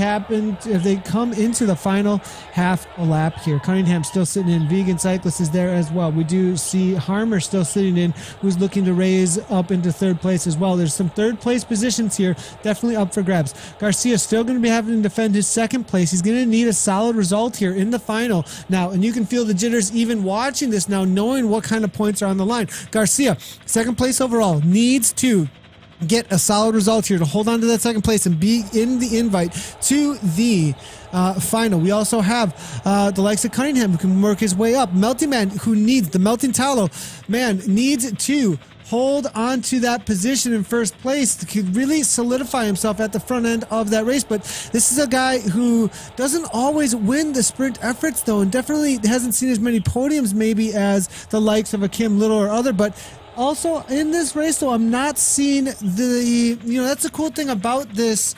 come into the final half a lap here. Cunningham still sitting in. Vegan Cyclist is there as well. We do see Harmer still sitting in, who's looking to raise up into third place as well. There's some third place positions here, definitely up for grabs. Garcia still going to be having to defend his second place. He's going to need a solid result here in the final now, and you can feel the jitters even watching this now, knowing what kind of points are on the line. Garcia, second place overall, needs to get a solid result here to hold on to that second place and be in the invite to the final. We also have the likes of Cunningham, who can work his way up. Melty Man, who needs the Melting Tallow, man, needs to hold on to that position in first place to really solidify himself at the front end of that race. But this is a guy who doesn't always win the sprint efforts, though, and definitely hasn't seen as many podiums maybe as the likes of a Kim Little or other. But also in this race, though, I'm not seeing the, you know, that's the cool thing about this.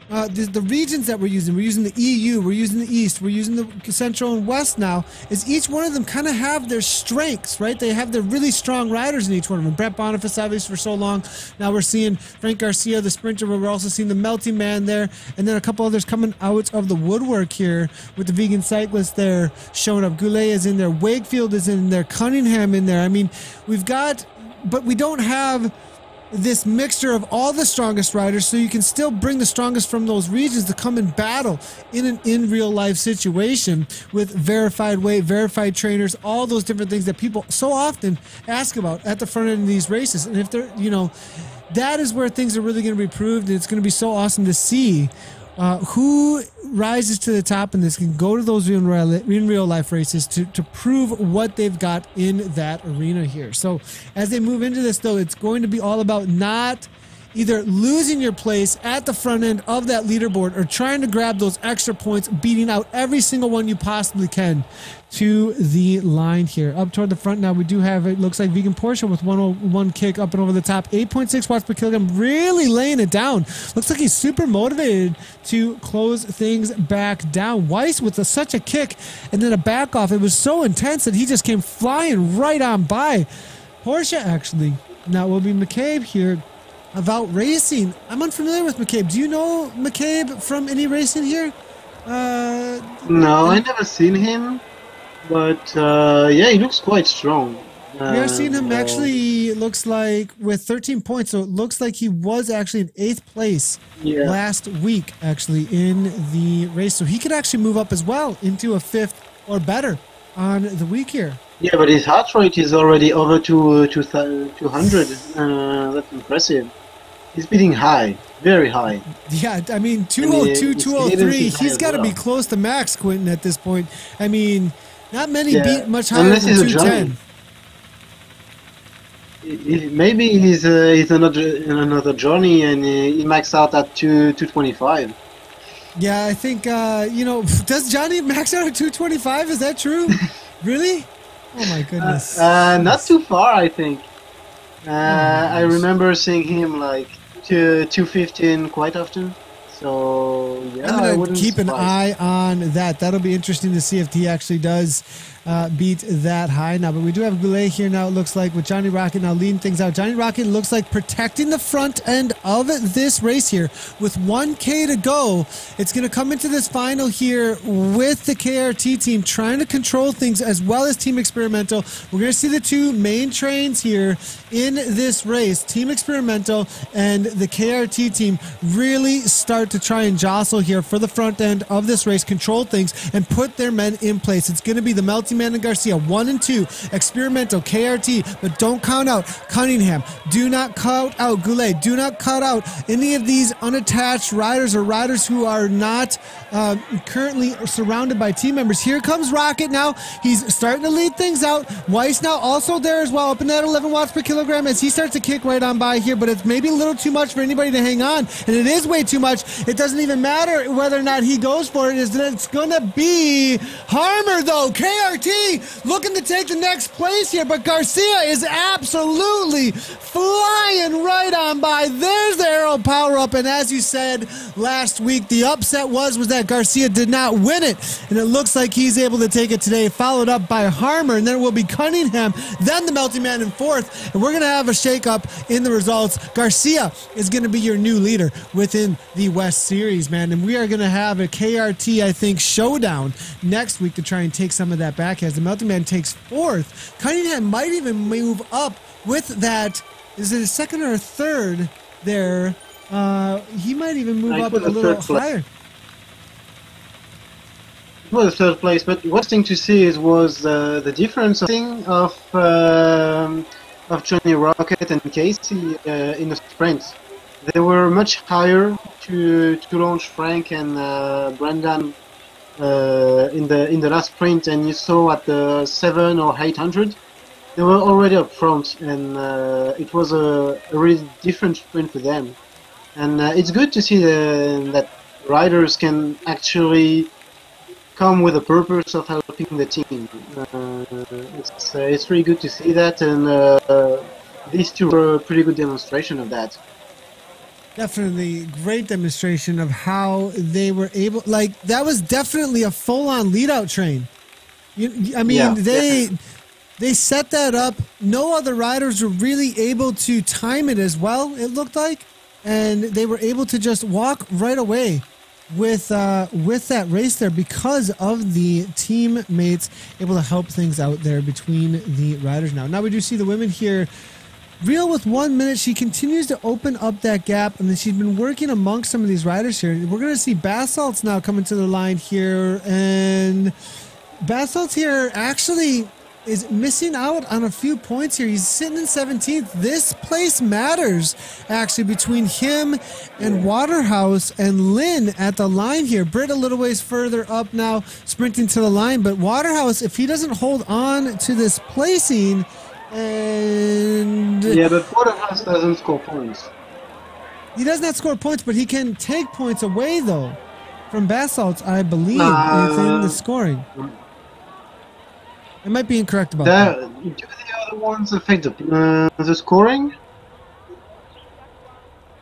The regions that we're using the EU, we're using the East, we're using the Central and West now, is each one of them kind of have their strengths, right? They have their really strong riders in each one of them. Brett Boniface, obviously, for so long. Now we're seeing Frank Garcia, the sprinter, but we're also seeing the Melting Man there, and then a couple others coming out of the woodwork here with the Vegan Cyclist there showing up. Goulet is in there, Wakefield is in there, Cunningham in there. I mean, we've got, but we don't have this mixture of all the strongest riders, so you can still bring the strongest from those regions to come and battle in an in real life situation with verified weight, verified trainers, all those different things that people so often ask about at the front end of these races. And if they're, you know, that is where things are really going to be proved, and it's going to be so awesome to see who rises to the top in this, can go to those in real life races to prove what they've got in that arena here. So as they move into this, though, it's going to be all about not either losing your place at the front end of that leaderboard or trying to grab those extra points, beating out every single one you possibly can to the line here. Up toward the front now, we do have, it looks like Vegan Porsche with 101 kick up and over the top, 8.6 watts per kilogram, really laying it down. Looks like he's super motivated to close things back down. Weiss with such a kick and then a back off. It was so intense that he just came flying right on by Porsche, actually. Now it will be McCabe here. About racing, I'm unfamiliar with McCabe. Do you know McCabe from any racing here? No, I never seen him, but yeah, he looks quite strong. We are seeing him actually, it looks like, with 13 points, so it looks like he was actually in 8th place last week, actually, in the race. So he could actually move up as well into a 5th or better on the week here. Yeah, but his heart rate is already over 200. That's impressive. He's beating high, very high. Yeah, I mean, 202, 203. He's got to be close to max, Quentin, at this point. I mean, not many beat much higher than 210. Maybe he's in another journey and he maxed out at 225. Yeah, I think, you know, does Johnny max out at 225? Is that true? Really? Oh my goodness. Not too far, I think. I remember seeing him like 215 quite often. So yeah, I I'm wouldn't gonna keep an surprise. eye on that. That'll be interesting to see if he actually does beat that high now. But we do have Goulet here now, it looks like, with Johnny Rocket now leading things out. Johnny Rocket looks like protecting the front end of this race here with 1K to go. It's going to come into this final here with the KRT team trying to control things as well as Team Experimental. We're going to see the two main trains here in this race, Team Experimental and the KRT team, really start to try and jostle here for the front end of this race, control things, and put their men in place. It's going to be the Melty Man and Garcia, 1 and 2, Experimental, KRT, but don't count out Cunningham. Do not count out Goulet. Do not count out any of these unattached riders or riders who are not currently surrounded by team members. Here comes Rocket now. He's starting to lead things out. Weiss now also there as well, up in that 11 watts per kilogram as he starts to kick right on by here, but it's maybe a little too much for anybody to hang on, and it is way too much. It doesn't even matter whether or not he goes for it. It's going to be Harmer, though. KRT looking to take the next place here, but Garcia is absolutely flying right on by. There's the arrow power up, and as you said last week, the upset was that Garcia did not win it, and it looks like he's able to take it today, followed up by Harmer, and then it will be Cunningham, then the Melty Man in fourth, and we're going to have a shake-up in the results. Garcia is going to be your new leader within the West Series, man, and we are going to have a KRT, I think, showdown next week to try and take some of that back as the Melty Man takes fourth. Cunningham might even move up with that. Is it a second or a third there? He might even move up a little higher. Well, the third place, but what's thing to see was the difference of Johnny Rocket and Casey in the sprint. They were much higher to launch Frank and Brendan in the last sprint, and you saw at the 700 or 800 they were already up front, and it was a really different sprint for them. And it's good to see that riders can actually come with a purpose of helping the team. It's really good to see that, and these two were a pretty good demonstration of that. Definitely great demonstration of how they were able, like, that was definitely a full-on lead-out train. I mean, yeah, they set that up. No other riders were really able to time it as well, it looked like, and they were able to just walk right away with that race there because of the teammates able to help things out there between the riders. Now we do see the women here. Real with 1 minute, she continues to open up that gap, and then she's been working amongst some of these riders here. We're going to see Basalt's now coming to the line here, and Basalt's here actually is missing out on a few points here. He's sitting in 17th. This place matters, actually, between him and Waterhouse and Lynn at the line here. Britt a little ways further up now, sprinting to the line, but Waterhouse, if he doesn't hold on to this placing, and yeah, but Waterhouse doesn't score points. He does not score points, but he can take points away, though, from Basalt, I believe, within the scoring. I might be incorrect about that. Do the other ones affect the scoring?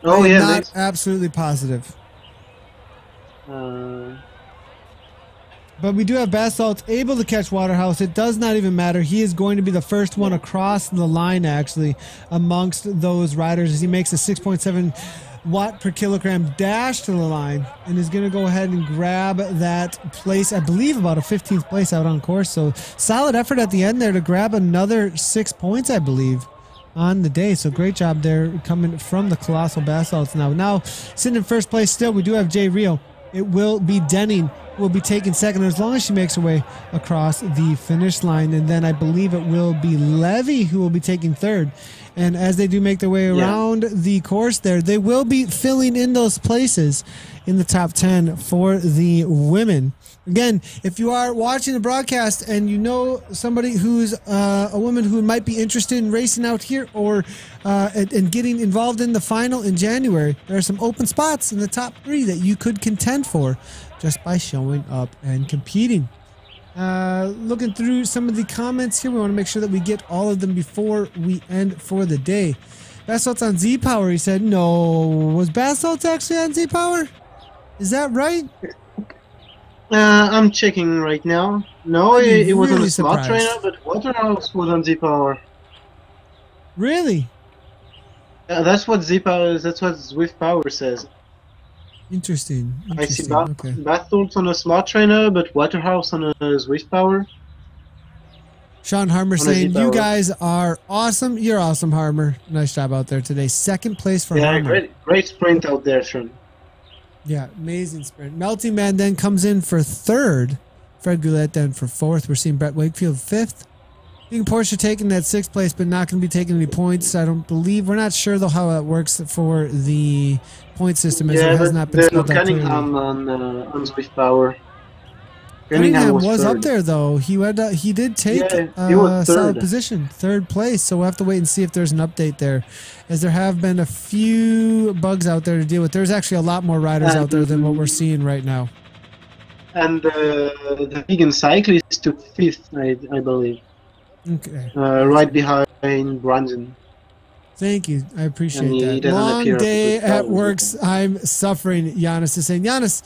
Oh, yeah, not absolutely positive. But we do have Basalt able to catch Waterhouse. It does not even matter. He is going to be the first one across the line, actually, amongst those riders as he makes a 6.7 watt per kilogram dash to the line and is going to go ahead and grab that place, I believe about a 15th place out on course. So solid effort at the end there to grab another 6 points, I believe, on the day. So great job there coming from the Colossal Basalts. Now sitting in first place still, we do have Jay Rio. It will be Denning who will be taking second as long as she makes her way across the finish line. And then I believe it will be Levy who will be taking third. And as they do make their way around the course there, they will be filling in those places in the top 10 for the women. Again, if you are watching the broadcast and you know somebody who's a woman who might be interested in racing out here or and getting involved in the final in January, there are some open spots in the top 3 that you could contend for just by showing up and competing. Looking through some of the comments here, we want to make sure that we get all of them before we end for the day. Basalt's on Z-Power, he said. No, was Basalt actually on Z-Power? Is that right? I'm checking right now. No, I'd be it was on a really smart trainer, surprised. but Waterhouse was on Z-Power. Really? Yeah, that's what Z-Power. That's what Zwift Power says. Interesting. I see Interesting. Okay. Batholtz on a smart trainer, but Waterhouse on a Zwift Power. Sean Harmer On a saying, you Z-Power. guys are awesome. You're awesome, Harmer. Nice job out there today. Second place for Yeah, Harmer. great sprint out there, Sean. Yeah, amazing sprint. Melty Man then comes in for third. Fred Goulet then for fourth. We're seeing Brett Wakefield fifth. Being Porsche taking that sixth place, but not going to be taking any points. I don't believe. We're not sure, though, how that works for the point system, as it has not been there's no spelled out clearly. Cunningham on Zwift Power. Cunningham was third. up there, though. He did take he was third. solid position, third place. So we'll have to wait and see if there's an update there, as there have been a few bugs out there to deal with. There's actually a lot more riders out there than what we're seeing right now. And the vegan cyclist took fifth, I believe. Okay. Right behind Brandon. Thank you. I appreciate that. Long day at works. I'm suffering. Giannis is saying, Giannis,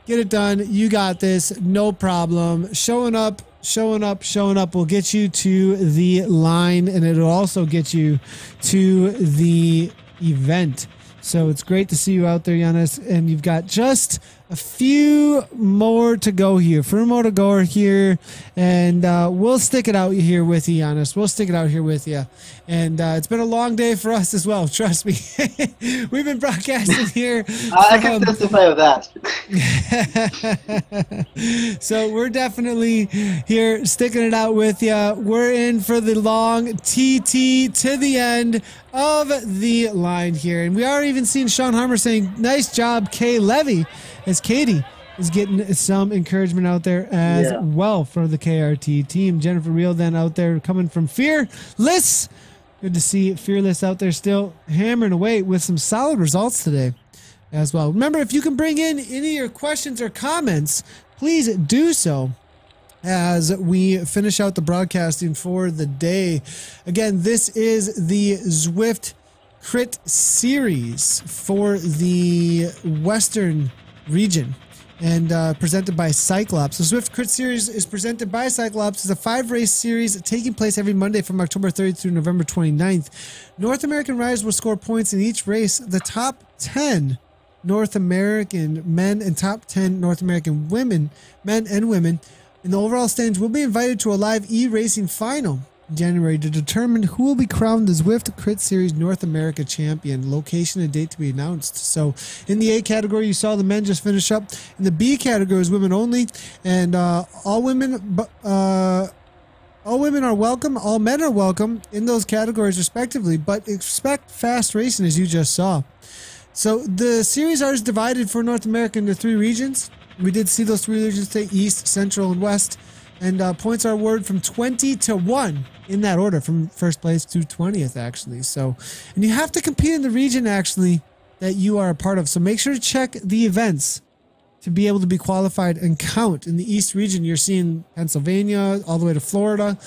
get it done. You got this. No problem. Showing up will get you to the line, and it'll also get you to the event. So it's great to see you out there, Giannis. And you've got just a few more to go here. And we'll stick it out here with you, Giannis. We'll stick it out here with you. And it's been a long day for us as well. Trust me. We've been broadcasting here. I can testify of that. So we're definitely here sticking it out with you. We're in for the long TT to the end of the line here. And we are even seeing Sean Harmer saying, nice job, Kay Levy, as Katie is getting some encouragement out there as well for the KRT team. Jennifer Reel then out there coming from Fearless. Good to see Fearless out there still hammering away with some solid results today as well. Remember, if you can bring in any of your questions or comments, please do so as we finish out the broadcasting for the day. Again, this is the Zwift Crit Series for the Western region and presented by CycleOps. The Zwift Crit Series is presented by CycleOps. It's a 5-race series taking place every Monday from October 30th through November 29th. North American riders will score points in each race. The top 10 North American men and top 10 North American women, men and women, in the overall standings will be invited to a live e-racing final in January to determine who will be crowned the Zwift Crit Series North America champion. Location and date to be announced. So in the A category, you saw the men just finish up. In the B category is women only, and all women are welcome. All men are welcome in those categories respectively, but expect fast racing as you just saw. So the series is divided for North America into 3 regions. We did see those 3 regions today: East, Central, and West. And points are awarded from 20 to 1 in that order, from first place to 20th, actually. So, and you have to compete in the region, actually, that you are a part of. So make sure to check the events to be able to be qualified and count. In the East region, you're seeing Pennsylvania all the way to Florida.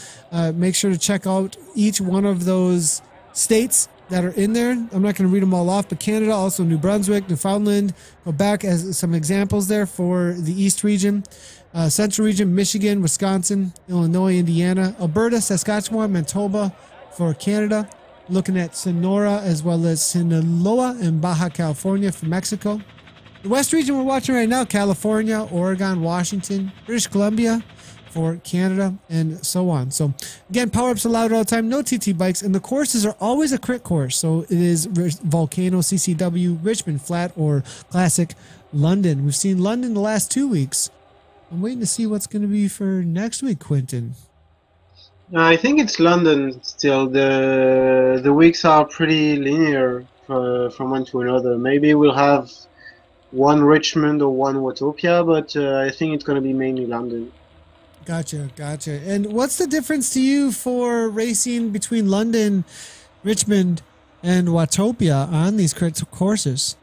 Make sure to check out each one of those states that are in there. I'm not going to read them all off, but Canada, also New Brunswick, Newfoundland, Quebec as some examples there for the East region. Central region, Michigan, Wisconsin, Illinois, Indiana, Alberta, Saskatchewan, Manitoba for Canada. Looking at Sonora as well as Sinaloa and Baja California for Mexico. The West region we're watching right now: California, Oregon, Washington, British Columbia for Canada, and so on. So again, power-ups allowed all the time, no TT bikes, and the courses are always a crit course. So it is Volcano, CCW, Richmond, Flat, or Classic London. We've seen London the last 2 weeks. I'm waiting to see what's going to be for next week, Quentin. I think it's London still. The weeks are pretty linear from one to another. Maybe we'll have one Richmond or one Watopia, but I think it's going to be mainly London. Gotcha. And what's the difference to you for racing between London, Richmond, and Watopia on these crit courses?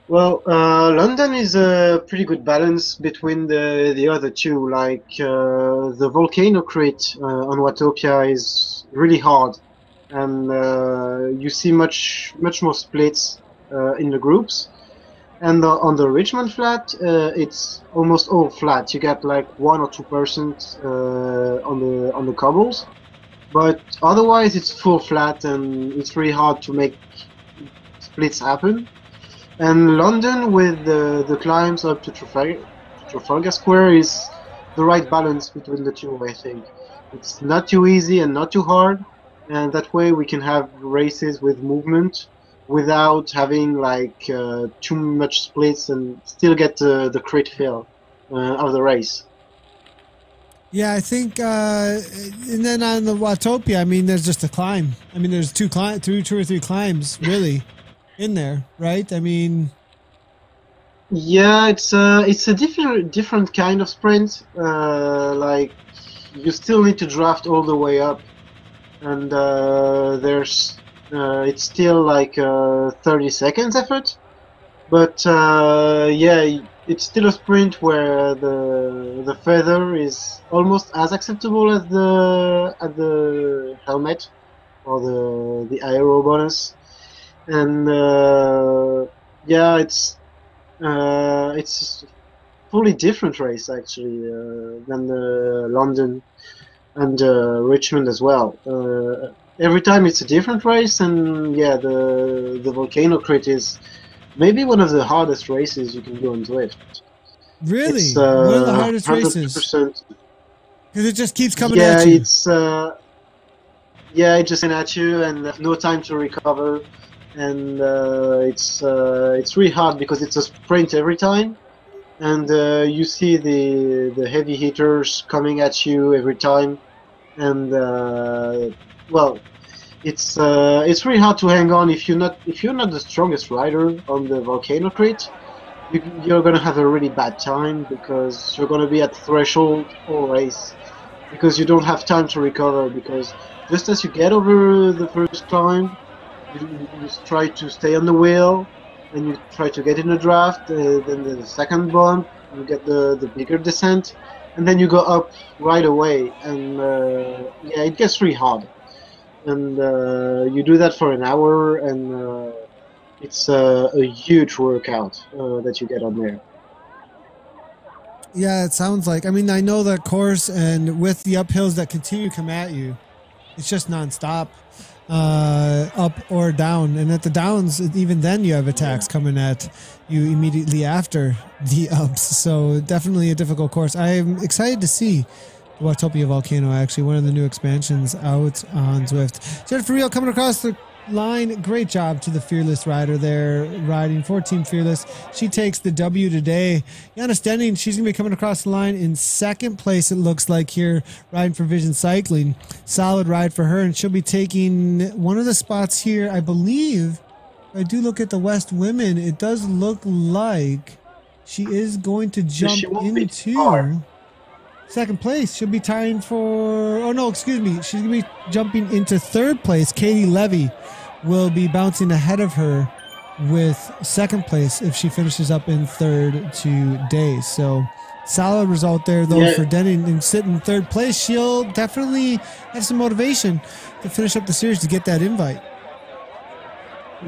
Well, London is a pretty good balance between the other two. Like the Volcano crit on Watopia is really hard, and you see much more splits in the groups. And on the Richmond flat, it's almost all flat. You get like 1 or 2% on the cobbles, but otherwise it's full flat, and it's really hard to make splits happen. And London with the climbs up to Trafalgar Square is the right balance between the two, I think. It's not too easy and not too hard, and that way we can have races with movement without having like too much splits and still get the crit feel of the race. Yeah, I think, and then on the Watopia, I mean, there's just a climb. I mean, there's two or three climbs really in there, right? I mean, yeah, it's a different kind of sprint. Like you still need to draft all the way up, and there's it's still like 30 seconds effort. But yeah, it's still a sprint where the feather is almost as acceptable as the helmet or the aero bonus, and yeah, it's a fully different race actually than the London and Richmond as well. Every time it's a different race, and yeah, the volcano crit is maybe one of the hardest races you can do on Zwift. really, It's one of the hardest 100%. races because it just keeps coming Yeah, at you. it's yeah, it just coming at you and no time to recover, and it's really hard because it's a sprint every time, and you see the heavy hitters coming at you every time, and well, it's really hard to hang on if you're not the strongest rider on the volcano crit. You're gonna have a really bad time because you're gonna be at threshold all race because you don't have time to recover, because just as you get over the first climb, you try to stay on the wheel and you try to get in the draft, then the second bump you get the bigger descent, and then you go up right away, and yeah, it gets really hard, and you do that for an hour, and it's a huge workout that you get on there. Yeah, it sounds like. I mean, I know that course, and with the uphills that continue to come at you, it's just nonstop, up or down. And at the downs, even then, you have attacks coming at you immediately after the ups. So definitely a difficult course. I'm excited to see the Watopia Volcano, actually, one of the new expansions out on Zwift. Jared For Real coming across the line. Great job to the Fearless rider there, riding for Team Fearless. She takes the W today. Yana Stenning, she's going to be coming across the line in second place, it looks like, here, riding for Vision Cycling. Solid ride for her, and she'll be taking one of the spots here, I believe. If I do look at the West Women, it does look like she is going to jump into second place. She'll be tying for, oh no, excuse me, she's going to be jumping into third place. Katie Levy will be bouncing ahead of her with second place if she finishes up in third today. So solid result there though for Denning, and sitting in third place. She'll definitely have some motivation to finish up the series to get that invite.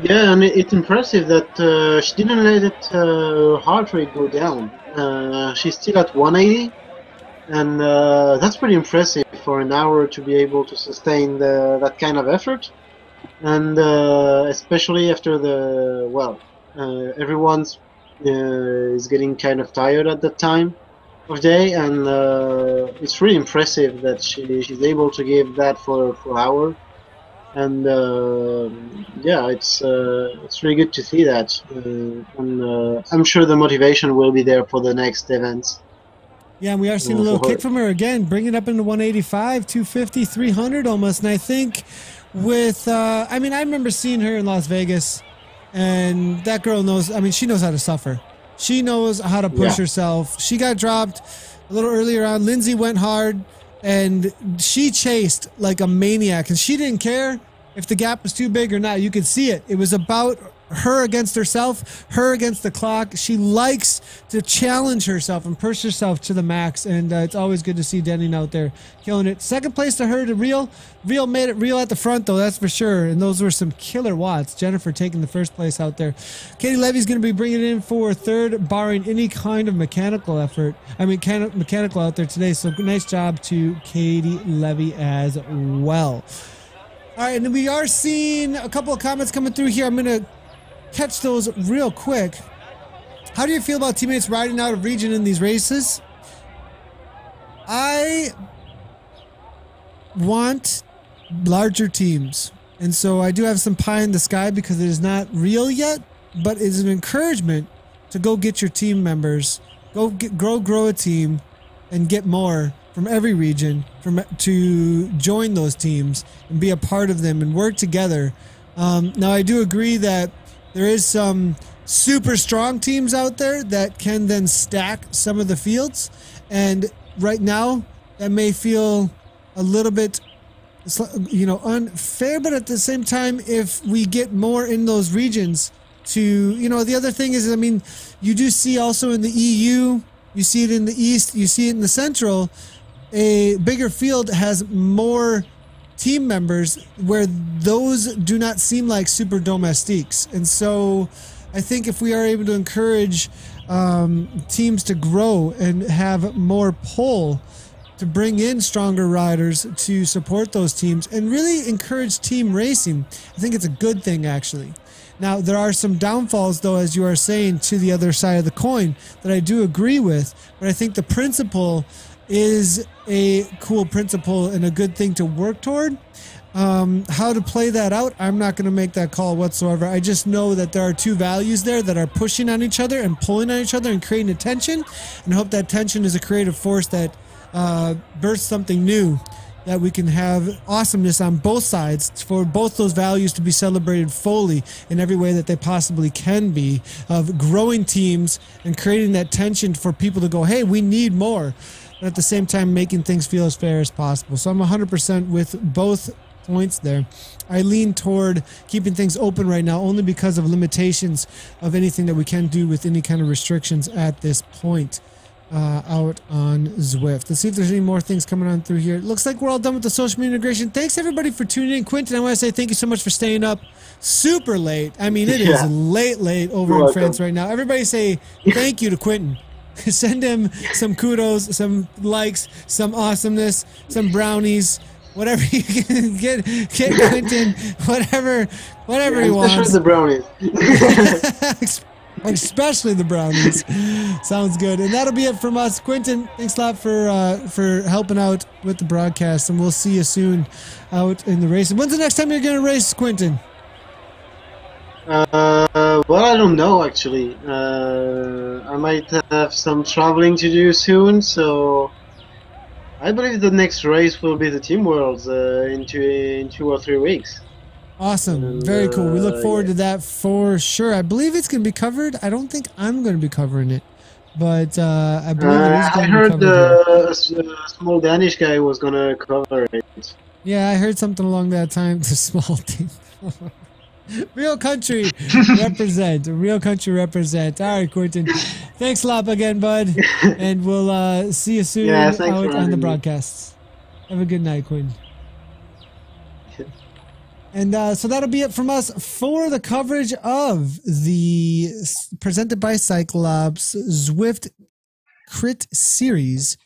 Yeah, and it's impressive that she didn't let her heart rate go down. She's still at 180, and that's pretty impressive for an hour to be able to sustain that kind of effort. And especially after everyone's is getting kind of tired at that time of day, and it's really impressive that she's able to give that for an hour. And yeah, it's really good to see that, and I'm sure the motivation will be there for the next events. Yeah, and we are seeing a little kick from her again, bringing it up into 185, 250, 300 almost. And I think with, I mean, I remember seeing her in Las Vegas, and that girl knows, I mean, she knows how to suffer. She knows how to push herself. She got dropped a little earlier on. Lindsay went hard, and she chased like a maniac, and she didn't care if the gap was too big or not. You could see it. It was about her against herself, her against the clock. She likes to challenge herself and push herself to the max, and it's always good to see Denning out there killing it. Second place to her to Real. Real made it real at the front, though, that's for sure, and those were some killer watts. Jennifer taking the first place out there. Katie Levy's going to be bringing it in for third, barring any kind of mechanical effort. I mean, mechanical out there today, so nice job to Katie Levy as well. All right, and we are seeing a couple of comments coming through here. I'm going to catch those real quick. How do you feel about teammates riding out of region in these races? I want larger teams, and so I do have some pie in the sky because it is not real yet, but it's an encouragement to go get your team members, grow a team, and get more from every region to join those teams and be a part of them and work together. Now I do agree that there is some super strong teams out there that can then stack some of the fields. And right now, that may feel a little bit, you know, unfair. But at the same time, if we get more in those regions to, you know, the other thing is, I mean, you do see also in the EU, you see it in the East, you see it in the Central, a bigger field has more team members where those do not seem like super domestiques. And so I think if we are able to encourage teams to grow and have more pull to bring in stronger riders to support those teams and really encourage team racing, I think it's a good thing, actually. Now, there are some downfalls, though, as you are saying, to the other side of the coin that I do agree with, but I think the principle is a cool principle and a good thing to work toward. How to play that out, I'm not going to make that call whatsoever. I just know that there are two values there that are pushing on each other and pulling on each other and creating a tension, and I hope that tension is a creative force that births something new, that we can have awesomeness on both sides for both those values to be celebrated fully in every way that they possibly can be, of growing teams and creating that tension for people to go, hey, we need more, but at the same time making things feel as fair as possible. So I'm 100% with both points there. I lean toward keeping things open right now only because of limitations of anything that we can do with any kind of restrictions at this point out on Zwift. Let's see if there's any more things coming on through here. It looks like we're all done with the social media integration. Thanks everybody for tuning in. Quentin, I want to say thank you so much for staying up super late. I mean, it is late over in France right now. Everybody say thank you to Quentin. Send him some kudos, some likes, some awesomeness, some brownies, whatever you can get Quentin, whatever he wants. Especially the brownies. Especially the brownies. Sounds good. And that'll be it from us. Quentin, thanks a lot for helping out with the broadcast, and we'll see you soon out in the race. When's the next time you're going to race, Quentin? Well, I don't know, actually. I might have some traveling to do soon, so I believe the next race will be the Team Worlds in 2 or 3 weeks. Awesome. And, very cool. We look forward to that for sure. I believe it's going to be covered. I don't think I'm going to be covering it, but I believe it is going to be covered. I heard a small Danish guy was going to cover it. Yeah, I heard something along that time. The small team. Real country represent. Real country represent. All right, Quentin. Thanks a lot again, bud. And we'll see you soon out on the broadcasts. Have a good night, Quentin. And so that'll be it from us for the coverage of the presented by CycleOps Zwift Crit Series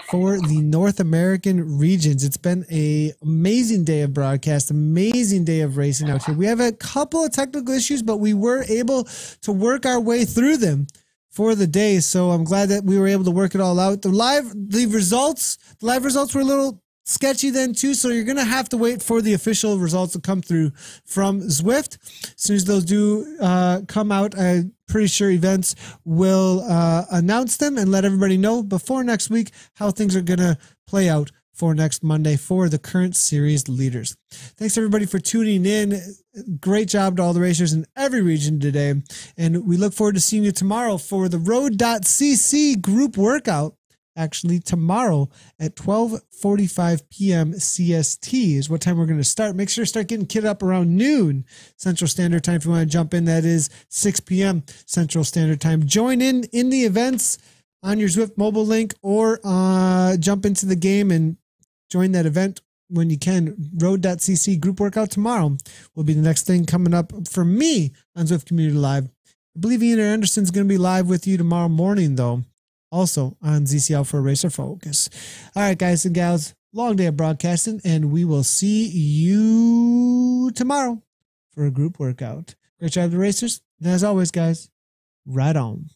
for the North American regions. It's been an amazing day of broadcast, amazing day of racing out here. We have a couple of technical issues, but we were able to work our way through them for the day. So I'm glad that we were able to work it all out. The live results were a little sketchy then too, so you're gonna have to wait for the official results to come through from Zwift. As soon as those do come out, I'm pretty sure events will announce them and let everybody know before next week how things are gonna play out for next Monday for the current series leaders. Thanks everybody for tuning in. Great job to all the racers in every region today, and we look forward to seeing you tomorrow for the Road.cc group workout actually tomorrow at 12:45 p.m. CST is what time we're going to start. Make sure to start getting kit up around noon Central Standard Time if you want to jump in. That is 6 p.m. Central Standard Time. Join in the events on your Zwift mobile link, or jump into the game and join that event when you can. Road.cc group workout tomorrow will be the next thing coming up for me on Zwift Community Live. I believe Ian Anderson's going to be live with you tomorrow morning, though, also on ZCL for Racer Focus. All right, guys and gals, long day of broadcasting, and we will see you tomorrow for a group workout. Great job, the racers. And as always, guys, ride on.